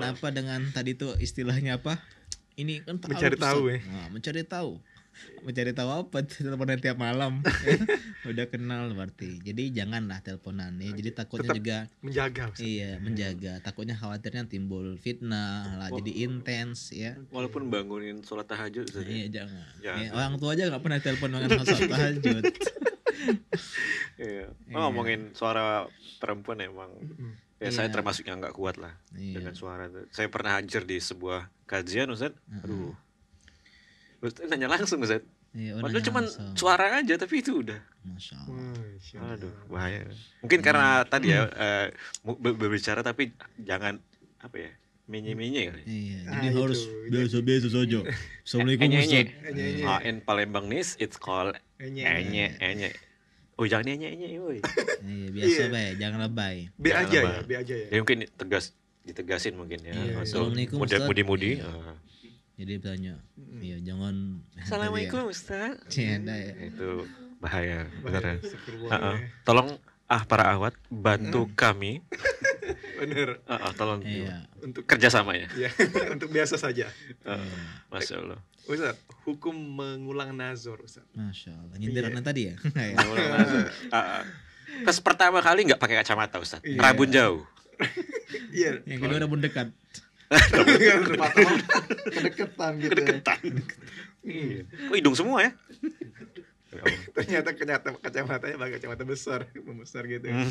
apa? Dengan tadi tuh istilahnya apa? Ini kan Mencari tahu, ya. Nah, mencari tahu. Mencari tahu apa? Teleponan tiap malam. Udah kenal berarti. Jadi janganlah teleponan ya. Jadi takutnya Tetap juga Menjaga Ustaz. iya, menjaga. Takutnya khawatirnya timbul fitnah lah, jadi intens ya. Walaupun bangunin sholat tahajud Ustaz, ya. Iya, jangan. Jangan. Ya, orang tua aja nggak pernah telepon dengan sholat tahajud. Iya. Ngomongin suara perempuan emang ya saya Iya. termasuk yang nggak kuat lah Iya. dengan suara itu. Saya pernah hadir di sebuah kajian Ustaz. Aduh. Ustaz nanya langsung Ustaz. Iya, Padahal nanya cuman langsung. suara aja tapi itu udah. Masya Allah. Masya Allah. Aduh, bahaya. Mungkin karena tadi ya berbicara tapi jangan apa ya? Menye-menye kali. Iya, Ah, jadi itu. harus biasa-biasa saja. Assalamualaikum Enye-enye. Ustaz. In Palembangese it's called Enye. enye. Oh, jangan enye-enye, woi. Iya, biasa Iya. baik, jangan lebay. B Jangan aja ya, lebay. B aja ya. Ya mungkin ditegasin mungkin ya. Iya, Atau Assalamualaikum, Ustaz. mudi-mudi. Iya. Jadi bertanya, iya jangan. Assalamualaikum Ustaz. Iya, dah ya. Itu bahaya beneran. Astagfirullah, Heeh. ya. Tolong para awat bantu kami. Bener. Tolong Iya. Untuk kerjasama ya. ya, untuk biasa saja. Masya Allah. Ustaz, hukum mengulang nazar Ustaz. Masya Allah. Nyindiran tadi ya. Iya. Pas pertama kali nggak pakai kacamata Ustaz. Iya. Rabun jauh. Iya. Yang kedua udah pun dekat. Kedekatan gitu. Kedekatan. Oh, hidung semua ya. Ternyata kacamatanya pakai kacamata besar, membesar gitu. Iya.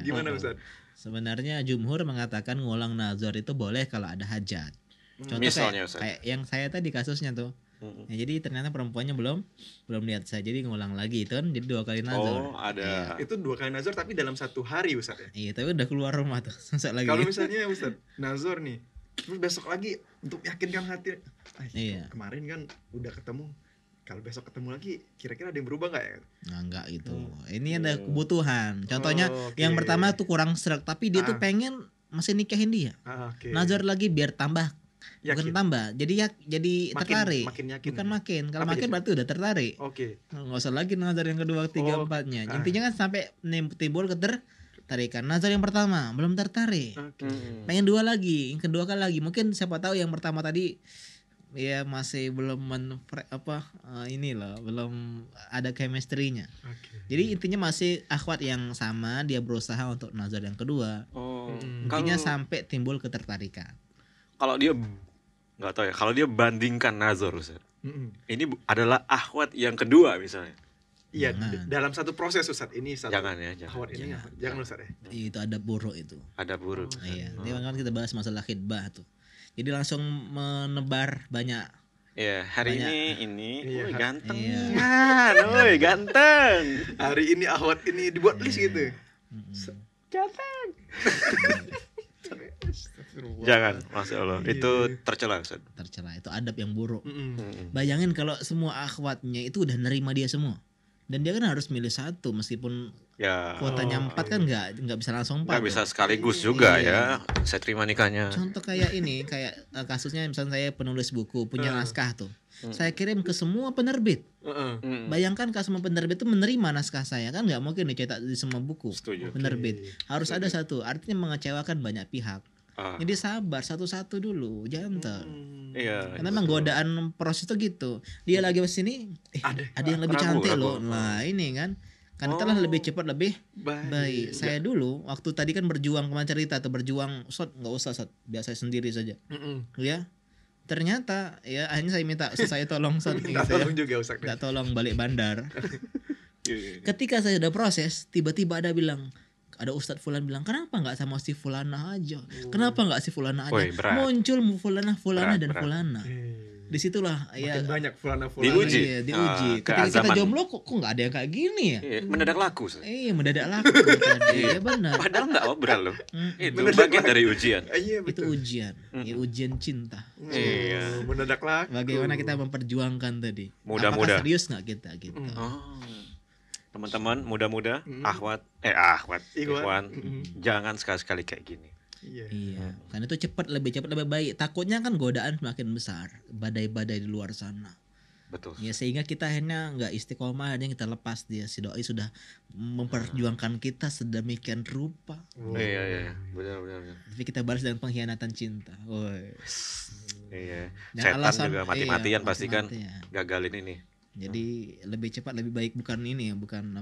Gimana Ustaz? Sebenarnya jumhur mengatakan ngulang nazar itu boleh kalau ada hajat. Contoh Misalnya, kayak, Ustaz. kayak yang saya tadi kasusnya tuh. Ya, jadi ternyata perempuannya belum lihat saya, jadi ngulang lagi itu kan jadi 2 kali nazar. Oh, ada. Itu 2 kali nazar tapi dalam 1 hari Ustaz ya. Iya, tapi udah keluar rumah tuh. Masa lagi. Kalau misalnya Ustaz nazar nih, terus besok lagi untuk meyakinkan hati, Iya. kemarin kan udah ketemu, kalau besok ketemu lagi kira-kira ada yang berubah nggak ya? Nah, enggak gitu. Ini ada kebutuhan. Contohnya Oh, oke. yang pertama tuh kurang sreg, tapi dia tuh Ah. pengen masih nikahin dia. Oke. Nazar lagi biar tambah. Bukan Yakin? tambah. Jadi Makin- tertarik. makin yakin. Bukan makin. Kalau Apa makin jadi? berarti udah tertarik. Oke. Nggak usah lagi nazar yang kedua, ketiga, Oh, empatnya. ah. Intinya kan sampai timbul ketertarikan. Nazar yang pertama belum tertarik. Oke. Pengen 2 lagi, yang kedua kali lagi. Mungkin siapa tahu yang pertama tadi ya masih belum ini loh, belum ada chemistry-nya. Oke. Jadi intinya masih akhwat yang sama, dia berusaha untuk nazar yang kedua. Oh, Intinya kalau sampai timbul ketertarikan. kalau dia nggak tahu ya. Kalau dia bandingkan nazar Ustaz. Mm-mm. Ini adalah akhwat yang kedua misalnya. Iya, Jangan. dalam satu proses Ustaz. Ini satu. Jangan ya, jangan. Awat ini jangan Ustaz ya. Itu ada buruk itu. Ada buruk. Iya, ini kan kita bahas masalah khidbah tuh. Jadi langsung menebar banyak. Ya, hari Banyak. ini Iya, woi, ganteng. iya. Ya, woi, ganteng. Hari ini awat ini dibuat list gitu. Ganteng. Astagfirullah. Jangan, Masya Allah. Iya. Itu tercela, Ustaz. Tercela, itu adab yang buruk. Mm-mm. Bayangin kalau semua akhwatnya itu udah nerima dia semua, dan dia kan harus milih satu, meskipun Ya, kuotanya 4 kan nggak bisa langsung 4. nggak bisa sekaligus juga Iya. ya. Saya terima nikahnya. Contoh kayak ini, kayak kasusnya misalnya saya penulis buku punya naskah tuh, saya kirim ke semua penerbit. Mm. Bayangkan kalau semua penerbit itu menerima naskah saya, kan nggak mungkin dicetak di semua buku. Setuju. Penerbit harus ada satu, artinya mengecewakan banyak pihak. Ah, Jadi sabar, satu-satu dulu, gentle. iya. Karena memang godaan proses itu gitu. Dia lagi ke sini, ada yang lebih ragu, cantik ragu. loh. Nah ini kan itulah lebih cepat, lebih baik. Iya. Saya dulu waktu tadi kan berjuang, kemarin cerita atau berjuang, Ustaz nggak usah Ustaz, biasa saya sendiri saja. Ya. Ternyata ya akhirnya saya minta Ustaz, saya tolong Ustaz gitu Minta ya. tolong juga Ustaz. Nggak tolong balik bandar. Iya. Ketika saya udah proses, tiba-tiba ada Ustadz Fulan bilang, kenapa nggak sama si Fulana aja? Kenapa nggak si Fulana aja? Woi, berat. Muncul Fulana Berat, dan berat. Fulana. Disitulah Makin ya banyak fulana-fulana. Diuji. iya, diuji. Ah, Ketika kita keazaman. jomblo kok nggak ada yang kayak gini ya? Iya, mendadak laku, Ustaz. Iya, mendadak laku tadi. Ya benar. Padahal nggak obral loh. Mm, Itu bagian dari ujian. Iya itu betul. ujian. Ya, ujian cinta. Iya. Mendadak laku. Bagaimana kita memperjuangkan tadi? Muda-muda. Apakah serius nggak kita gitu? Oh. Teman-teman muda-muda, Mm. Ikhwan, Ikhwan. jangan sekali-sekali kayak gini. Iya. Iya, kan itu lebih cepat lebih baik. Takutnya kan godaan semakin besar, badai-badai di luar sana. Betul. Ya sehingga kita akhirnya nggak istiqomah, akhirnya kita lepas dia. Si doi sudah memperjuangkan kita sedemikian rupa, Iya, iya, benar. tapi kita balas dengan pengkhianatan cinta. Woi. Iya. Dan Setan alasan- juga mati-matian iya, pasti kan mati-matian. gagalin ini. Jadi lebih cepat lebih baik, bukan ini ya, bukan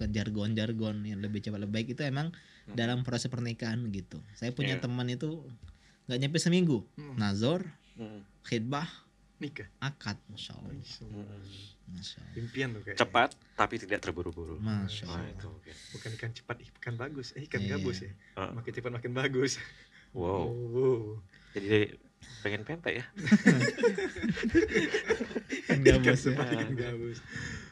jargon yang lebih cepat lebih baik itu emang dalam proses pernikahan gitu. Saya punya Iya. teman itu nggak nyampe seminggu, nazor, Mm. khidbah, Nikah. akad, masya Allah, Mm. masya Allah. Impian tuh kayak. Cepat tapi tidak terburu-buru. Masya Nah, Allah. itu oke. Bukan ikan cepat, ikan bagus. Ikan Iya. gabus ya. Ah. Makin cepat makin bagus. Wow. Oh. Jadi pengen pempek ya. Gabus ya. Ikan gabus.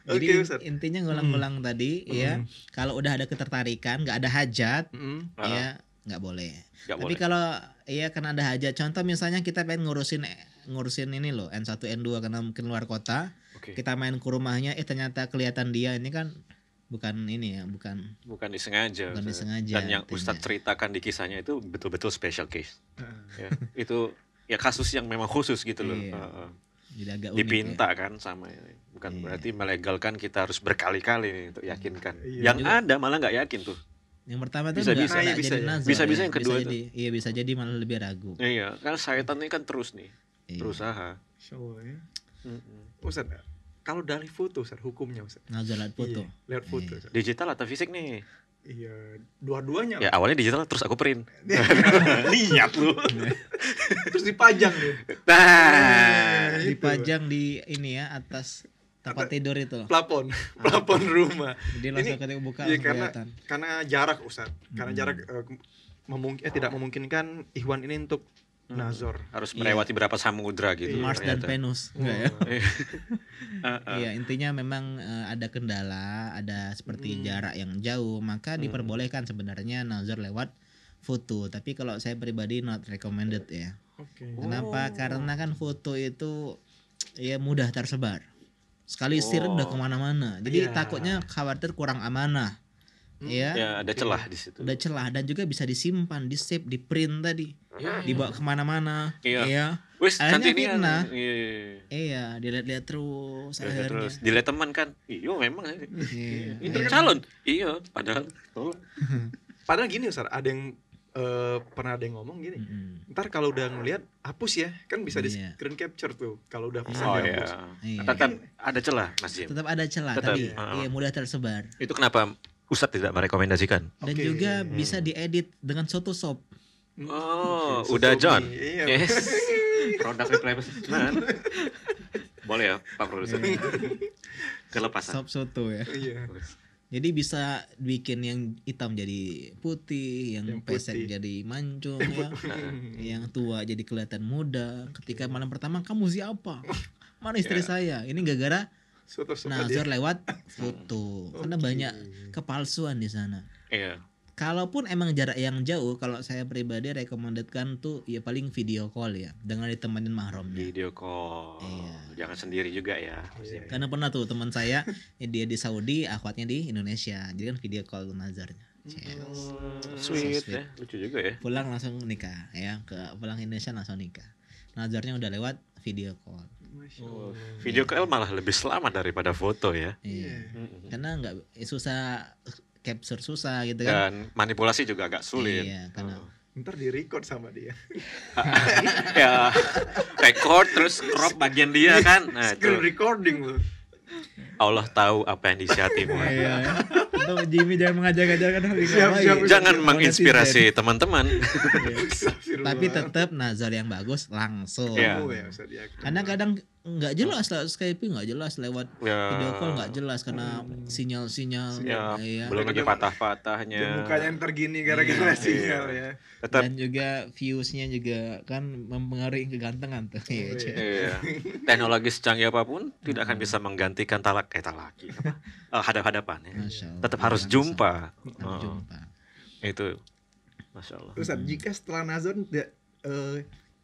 Jadi Oke, Ustaz. intinya ngulang-ngulang tadi ya, kalau udah ada ketertarikan, nggak ada hajat, Mm. ya nggak boleh. Nggak Tapi boleh. kalau ya karena ada hajat, contoh misalnya kita pengen ngurusin ini loh, N1 N2 karena mungkin luar kota, Oke. kita main ke rumahnya, ternyata kelihatan dia ini kan bukan ini ya, bukan Bukan disengaja. Bukan Ustaz. disengaja, Dan yang artinya. Ustadz ceritakan di kisahnya itu betul-betul special case. Ah. Ya. Itu ya kasus yang memang khusus gitu loh. Iya. Heeh. jadi agak unik. Dipinta kan sama ini. Bukan Iya. berarti melegalkan kita harus berkali-kali nih untuk yakinkan. Iya. Yang ada malah nggak yakin tuh. Ya. Yang pertama tuh Bisa-bisa. nggak Iya, bisa jadi ya. nazar. Bisa-bisa ya. yang kedua bisa itu. jadi, iya bisa jadi malah lebih ragu. Iya, kan syaitan ini kan terus nih Iya. berusaha. Insya Allah ya. Mm-mm. Ustaz, kalau dari foto Ustaz, hukumnya Ustaz. Nazar lihat foto. Iya, lihat foto Iya. Ustaz. Digital atau fisik nih? Iya, dua-duanya. Ya awalnya digital terus aku print. Lihat lu. Terus dipajang nih. Nah, Itu. Dipajang di ini ya atas tempat tidur itu. Plafon, plafon rumah. Jadi langsung ketika buka Iya, langsung karena kelihatan. karena jarak Ustaz. Karena jarak tidak memungkinkan Ikhwan ini untuk nazar. harus Iya. melewati berapa samudra gitu. Mars dan ternyata. Venus. Enggak ya? Heeh. Iya, intinya memang ada kendala, ada seperti jarak yang jauh, maka diperbolehkan sebenarnya nazar lewat foto. Tapi kalau saya pribadi not recommended ya. Oke. Kenapa? Karena kan foto itu ya mudah tersebar. Sekali share udah kemana-mana. Jadi Iya. takutnya khawatir kurang amanah. Ya, Ya ada celah di situ. udah celah dan juga bisa disimpan, di save, di print tadi, dibawa kemana-mana. Iya. Iya. Wis Akhirnya cantik nih. fitnah. Iya. Iya, dilihat-lihat terus Ya, akhirnya. terus dilihat teman kan. Iya memang. Iya. Ini calon. Iya, padahal tolak. Padahal gini Ustaz, ada yang pernah ada yang ngomong gini. Mm-mm. Ntar kalau udah ngelihat hapus ya, kan bisa di Iya. screen capture tuh kalau udah pesan Oh dihapus. iya. Iya. Tetap ada celah Mas Jim. Tetap ada celah Tetap, tapi iya. iya mudah tersebar. Itu kenapa Ustadz tidak merekomendasikan? Dan Oke. juga bisa diedit dengan Photoshop. Oh, Oke, udah Susomi. John. Iya. Yes. Produk replacement. Boleh ya, Pak Produser. Kelepasan. Sop soto ya. Iya. Jadi bisa bikin yang hitam jadi putih, yang Yang pesek putih. jadi mancung ya. Yang tua jadi kelihatan muda. Ketika malam pertama kamu siapa? Mana istri saya? Ini gara-gara Suatu nazar lewat foto. Karena banyak kepalsuan di sana. Iya. Kalaupun emang jarak yang jauh, kalau saya pribadi rekomendasikan tuh ya paling video call ya, dengan ditemenin mahramnya. Video call. Iya. Jangan sendiri juga ya. Karena pernah tuh teman saya dia di Saudi, akhwatnya di Indonesia. Jadi kan video call nazarnya. Sweet So sweet. ya, lucu juga ya. Pulang langsung nikah ya, pulang Indonesia langsung nikah. Nazarnya udah lewat video call. Video call malah lebih selamat daripada foto ya. Iya. Karena nggak susah capture susah gitu kan. Dan manipulasi juga agak sulit. Iya, karena Ntar di record sama dia. Ya, record terus crop bagian dia kan. Nah, Screen itu recording loh. Allah tahu apa yang di isi hatimu. iya. Untuk Jimmy jangan mengajak-ajakan hal yang Siap, baik. siap. Jangan menginspirasi teman-teman. Tapi tetap nazar yang bagus langsung. Iya. Oh, ya, Ustaz, ya. Karena kadang nggak jelas lah Skype nggak jelas lewat Ya. video call nggak jelas karena sinyal-sinyal Ya, iya. belum lagi Dan patah-patahnya. mukanya yang tergini gara-gara Iya. sinyal ya. Tetap Dan juga viewsnya juga kan mempengaruhi kegantengan tuh. Iya, iya. Cek. iya. Teknologi secanggih apapun tidak akan bisa menggantikan talaki hadap-hadapan ya. Masya Allah. Tetap harus Masya jumpa. Allah. Tetap jumpa. Itu Masya Allah. Ustaz, jika setelah nazar tidak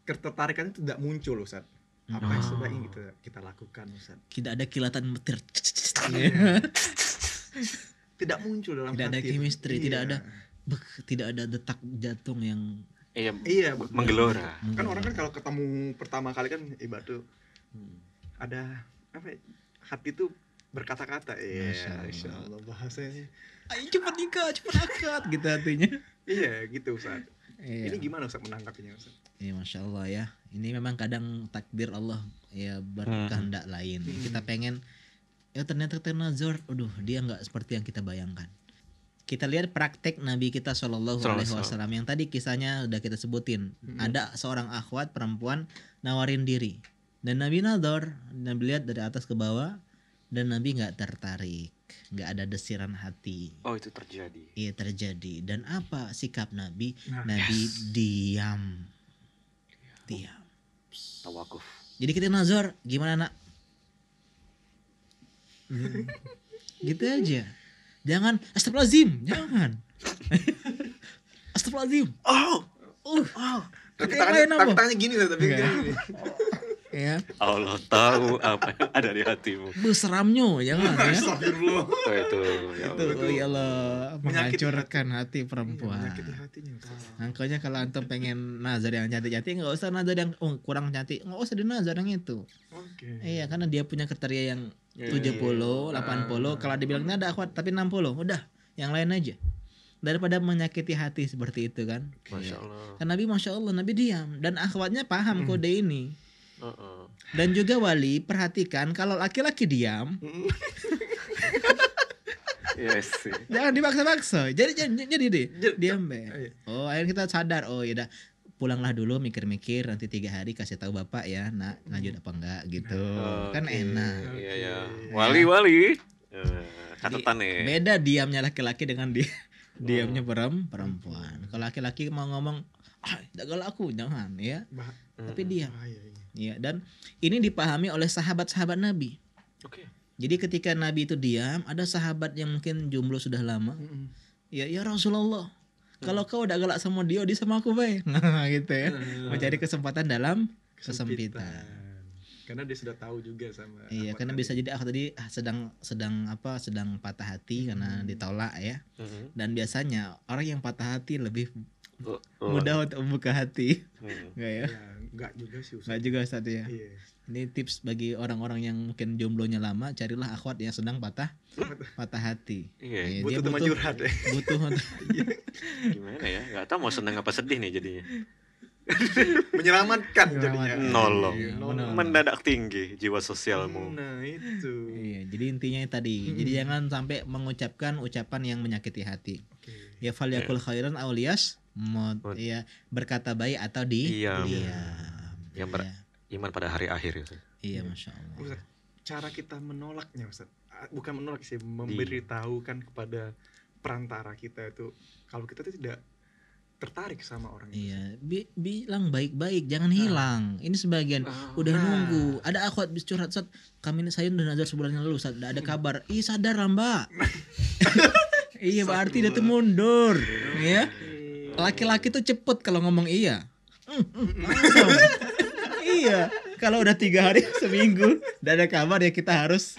ketertarikan itu tidak muncul Ustaz. Apa yang sebaiknya kita lakukan Ustaz? Tidak ada kilatan petir. Tidak muncul dalam Tidak ada hati. chemistry, Iya. tidak ada detak jantung yang Iya, Iya, menggelora. kan orang kan kalau ketemu pertama kali kan ibarat tuh ada apa ya, hati tuh berkata-kata. Masya Allah. Masya Allah bahasanya. ayo cepat nikah, cepat akad gitu artinya. Iya gitu Ustaz. Iya. Ini gimana Ustaz menangkapnya Ustaz? Iya, Masya Allah ya. Ini memang kadang takdir Allah ya berkehendak lain. Kita pengen ya ternyata nazar, aduh dia nggak seperti yang kita bayangkan. Kita lihat praktek Nabi kita Shallallahu Alaihi Wasallam yang tadi kisahnya udah kita sebutin. Ada seorang akhwat perempuan nawarin diri dan Nabi nazar, Nabi lihat dari atas ke bawah dan Nabi nggak tertarik, nggak ada desiran hati. Oh, itu terjadi. Iya terjadi. Dan apa sikap Nabi? Nah, Nabi diam. Tawakuf. Jadi kita nazar gimana nak? Gitu aja. Jangan astagfirullahaladzim, jangan. Astagfirullahaladzim. Tapi Kayak lain apa? tangannya gini Ustaz, tapi Enggak. gini. Ya, Allah tahu apa yang ada di hatimu. beseramnya jangan ya. Astagfirullah. Oh, itu ya Itu Allah. oh ya Allah, Menyakiti menghancurkan hati perempuan. Menyakiti hatinya Ustaz. Makanya kalau antum pengen nazar yang cantik-cantik, nggak usah nazar yang kurang cantik, nggak usah dinazar yang itu. Oke. Iya, karena dia punya kriteria yang Iya, 70, 80. Kalau dibilangnya ada akhwat tapi 60, udah, yang lain aja. Daripada menyakiti hati seperti itu kan. Masya Iya. Allah. Kan Nabi Masya Allah, Nabi diam dan akhwatnya paham kode ini. Heeh. Dan juga wali perhatikan kalau laki-laki diam, Yes sih. jangan dipaksa-paksa. Jadi deh, diam be. Iya. Oh, akhirnya kita sadar. Oh, ya udah, pulanglah dulu mikir-mikir nanti 3 hari kasih tahu bapak ya, nak lanjut apa enggak gitu. Kan Oke. enak. Iya ya. Wali-wali. Catatan nih. Beda diamnya laki-laki dengan diamnya perempuan. Kalau laki-laki mau ngomong, jagal aku, jangan ya. Tapi diam. Bahaya ini. Ya, dan ini dipahami oleh sahabat-sahabat Nabi. Oke. Jadi ketika Nabi itu diam, ada sahabat yang mungkin jomblo sudah lama. Ya Rasulullah, kalau kau udah galak sama dia sama aku baik. Nah, gitu ya. Mencari kesempatan dalam kesempitan. Karena dia sudah tahu juga sama. Iya, apa karena tadi. bisa jadi aku tadi sedang patah hati karena ditolak ya. Dan biasanya orang yang patah hati lebih mudah untuk membuka hati. Enggak ya? Ya, enggak juga sih Ustaz. Enggak juga Ustaz ya. Iya. Ini tips bagi orang-orang yang mungkin jomblonya lama, carilah akhwat yang sedang patah hati. Iya. Iya, Butuh teman curhat ya. Butuh Gimana ya? Gak tahu mau seneng apa sedih nih jadinya. Menyelamatkan jadinya. Nolong. Iya, Nolong. Mendadak tinggi jiwa sosialmu. Nah, itu. Iya, jadi intinya tadi. Jadi jangan sampai mengucapkan ucapan yang menyakiti hati. Oke. Ya falyakul khairan aw liyasmut. Ya, berkata baik atau Diam. diam. Yang Iya. Iman pada hari akhir itu. Iya, Masya Allah. Ustaz, cara kita menolaknya Ustaz. Bukan menolak sih, memberitahukan kepada perantara kita itu kalau kita tuh tidak tertarik sama orang itu. Iya, bilang baik-baik, jangan hilang. Ini sebagian udah nunggu. Ada akhwat bis curhat, Ustaz, kami saya udah nazar sebulan yang lalu, Ustaz, enggak ada kabar. Ih, sadar lah, Mbak. Iya berarti dia tuh mundur, ya. Laki-laki tuh cepet kalau ngomong iya. Langsung. Iya. Kalau udah 3 hari seminggu, udah ada kabar ya kita harus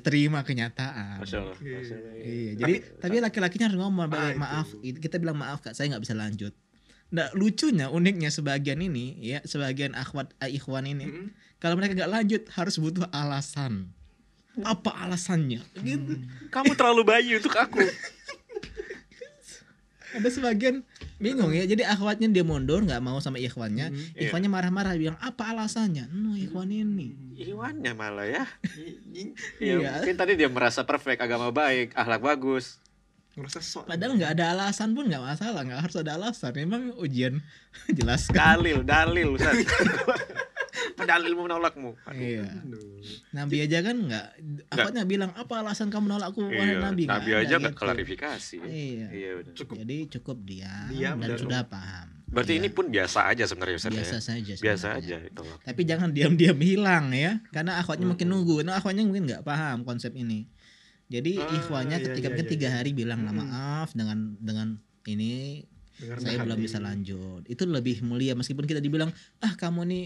terima kenyataan. Masya Allah. Masya Allah. Iya. Jadi tapi laki-lakinya harus ngomong maaf. Kita bilang maaf Kak, saya nggak bisa lanjut. Nah lucunya, uniknya sebagian ini, ya sebagian ikhwan ini, kalau mereka nggak lanjut harus butuh alasan. Apa alasannya? Gitu. Kamu terlalu bayi untuk aku. Ada sebagian bingung ya. Jadi akhwatnya dia mundur nggak mau sama ikhwannya. Ikhwannya marah-marah bilang apa alasannya? Ikhwan ini. Ikhwannya malah ya. Iya. Mungkin tadi dia merasa perfect, agama baik, akhlak bagus. Ngerasa sok. Padahal nggak ada alasan pun nggak masalah. Nggak harus ada alasan. Memang ujian jelaskan. Dalil Ustaz. Dalilmu menolakmu. Iya. Nabi aja kan nggak. Akhwatnya bilang apa alasan kamu menolakku wahai Nabi? Nabi Nggak aja ada nggak gitu. klarifikasi. Iya. Benar. Jadi cukup diam Diam dan dan sudah paham. Berarti Iya. ini pun biasa aja sebenarnya Ustaz. Biasa ya? saja. Biasa sebenarnya. aja itu. Tapi jangan diam-diam hilang ya, karena akhwatnya mungkin nunggu. Nah akhwatnya mungkin nggak paham konsep ini. Jadi ikhwannya ketika mungkin 3 hari bilang maaf dengan ini Dengar saya hati. belum bisa lanjut. Itu lebih mulia meskipun kita dibilang kamu nih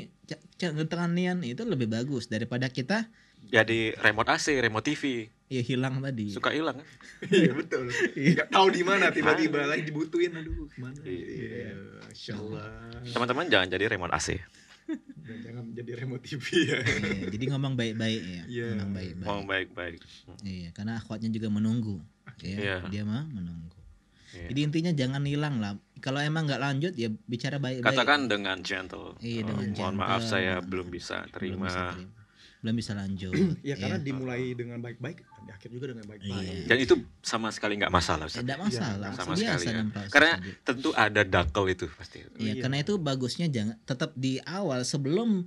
tanganian, itu lebih bagus daripada kita Jadi remote AC, remote TV ya hilang tadi. suka hilang. Iya betul. Gak tahu di mana tiba-tiba lagi dibutuhin, aduh kemana? Iya. Masya Allah. Teman-teman jangan jadi remote AC. Dan jangan jadi remote TV ya. Iya, jadi ngomong baik-baik ya. Iya. Ngomong baik-baik. Ngomong baik-baik. Iya, karena akhwatnya juga menunggu. Iya. Dia mah menunggu. Iya. Jadi intinya jangan hilang lah. Kalau emang nggak lanjut ya bicara baik-baik. Katakan dengan gentle. Iya, dengan Mohon gentle. maaf saya belum bisa terima. Belum bisa lanjut. Ya karena Iya. dimulai dengan baik-baik, di akhir juga dengan baik-baik. Iya. Dan itu sama sekali nggak masalah Ustaz. Tidak masalah. Sama Biasa sekali ya. dalam proses Karena tadi. tentu ada dakel itu pasti. Iya, karena itu bagusnya jangan tetap di awal sebelum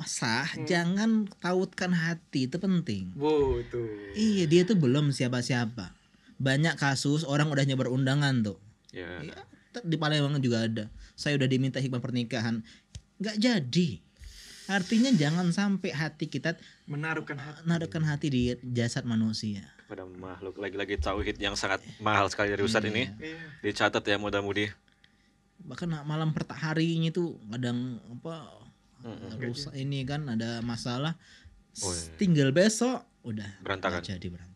sah jangan tautkan hati, itu penting. Wow itu. Iya, dia tuh belum siapa-siapa. Banyak kasus orang udah nyebar undangan tuh. Ya. Iya, di Palembang juga ada. Saya udah diminta hikmah pernikahan, nggak jadi. Artinya jangan sampai hati kita menaruhkan hati di jasad manusia. Pada makhluk lagi-lagi tauhid yang sangat mahal sekali dari Ustadz ini. Iya. Dicatat ya mudah-mudi. Bahkan malam harinya tuh kadang rusak ini kan ada masalah. Oh, iya. Tinggal besok udah Berantakan. nggak jadi berantakan.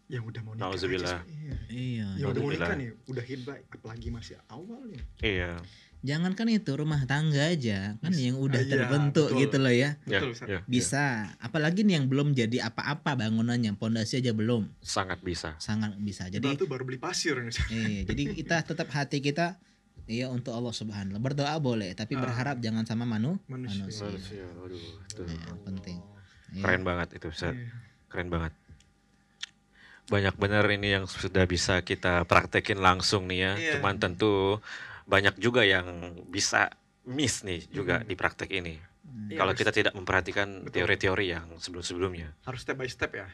Yang udah mau nikah. Nauzubillah. aja, Iya. Iya. Yang udah mau Nauzubillah. nikah nih, udah hidbah, apalagi masih awal nih. Iya. Jangankan itu rumah tangga aja kan yang udah Iya, terbentuk betul. gitu loh ya. Betul, Ya, Ustaz. ya, Bisa. Apalagi nih yang belum jadi apa-apa bangunannya, pondasi aja belum. sangat bisa. Sangat bisa. Jadi Jadi itu baru beli pasir nih. Ustaz. jadi kita tetap hati kita ya untuk Allah Subhanahu. Berdoa boleh, tapi berharap jangan sama manusia. Manusia, aduh, itu Ya, penting. Ya. keren banget itu Ustaz. Iya. Keren banget. Banyak benar ini yang sudah bisa kita praktekin langsung nih ya. Iya. Cuman tentu banyak juga yang bisa miss nih juga di praktek ini. Iya, Kalau harus- kita tidak memperhatikan Betul. teori-teori yang sebelum-sebelumnya. harus step by step ya.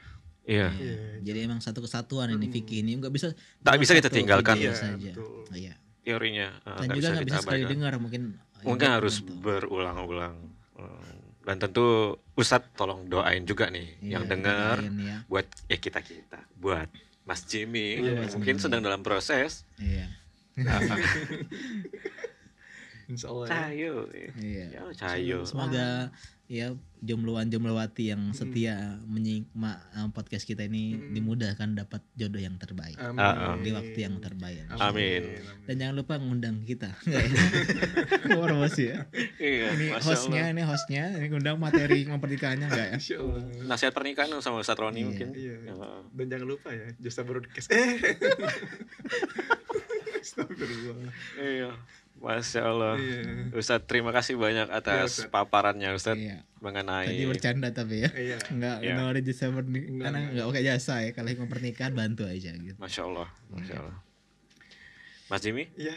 Iya. Iya. Jadi emang satu kesatuan ini fikih ini nggak bisa Tak bisa kita satu tinggalkan. video Iya, saja. betul. Oh, iya. Teorinya Dan nggak juga nggak bisa kita sekali abaikan. dengar mungkin Harus berulang-ulang. Dan tentu Ustadz tolong doain juga nih Iya, yang kita dengar doain ya. buat kita buat Mas Jimmy Iya, yang mungkin sedang dalam proses. Iya. Insya Allah. Ya. Cahayu. Iya. Ya, Cahayu. Semoga ya jombloan-jomblowati yang setia menyimak podcast kita ini dimudahkan dapat jodoh yang terbaik Amin. di waktu yang terbaik. Amin. Dan jangan lupa ngundang kita. Enggak ya? Promosi ya. Iya, Ini Masya hostnya, ini ngundang materi pernikahannya enggak ya? Insya Allah. Allah. Nasihat pernikahan sama Ustadz Roni mungkin. Iya. Ya. Dan jangan lupa ya, Jasa Broadcast. Astagfirullah. Iya. Masya Allah. Iya. Ustadz terima kasih banyak atas Ustadz. paparannya Ustadz Iya. mengenai Tadi bercanda tapi ya. Iya. Enggak Iya. nawarin jasa pernikahan Enggak, karena enggak. enggak pakai jasa ya. Kalau mau pernikahan bantu aja gitu. Masya Allah. Masya Allah. Mas Jimmy Iya.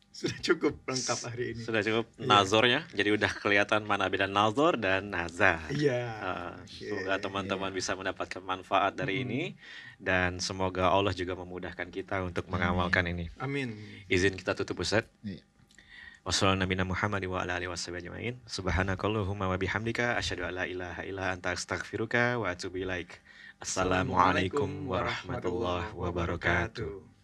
Sudah cukup lengkap hari ini. sudah cukup nazornya, jadi udah kelihatan mana beda nazor dan nazar. Iya. Semoga teman-teman bisa mendapatkan manfaat dari ini dan semoga Allah juga memudahkan kita untuk mengamalkan ini. Amin. Izin kita tutup Ustaz. Iya. Wassalamualaikum warahmatullahi wa ala alihi washabbihi ajmain. Subhanakallahumma wa bihamdika asyhadu an la ilaha illa anta astaghfiruka wa atubu ilaik. Assalamualaikum warahmatullahi wabarakatuh.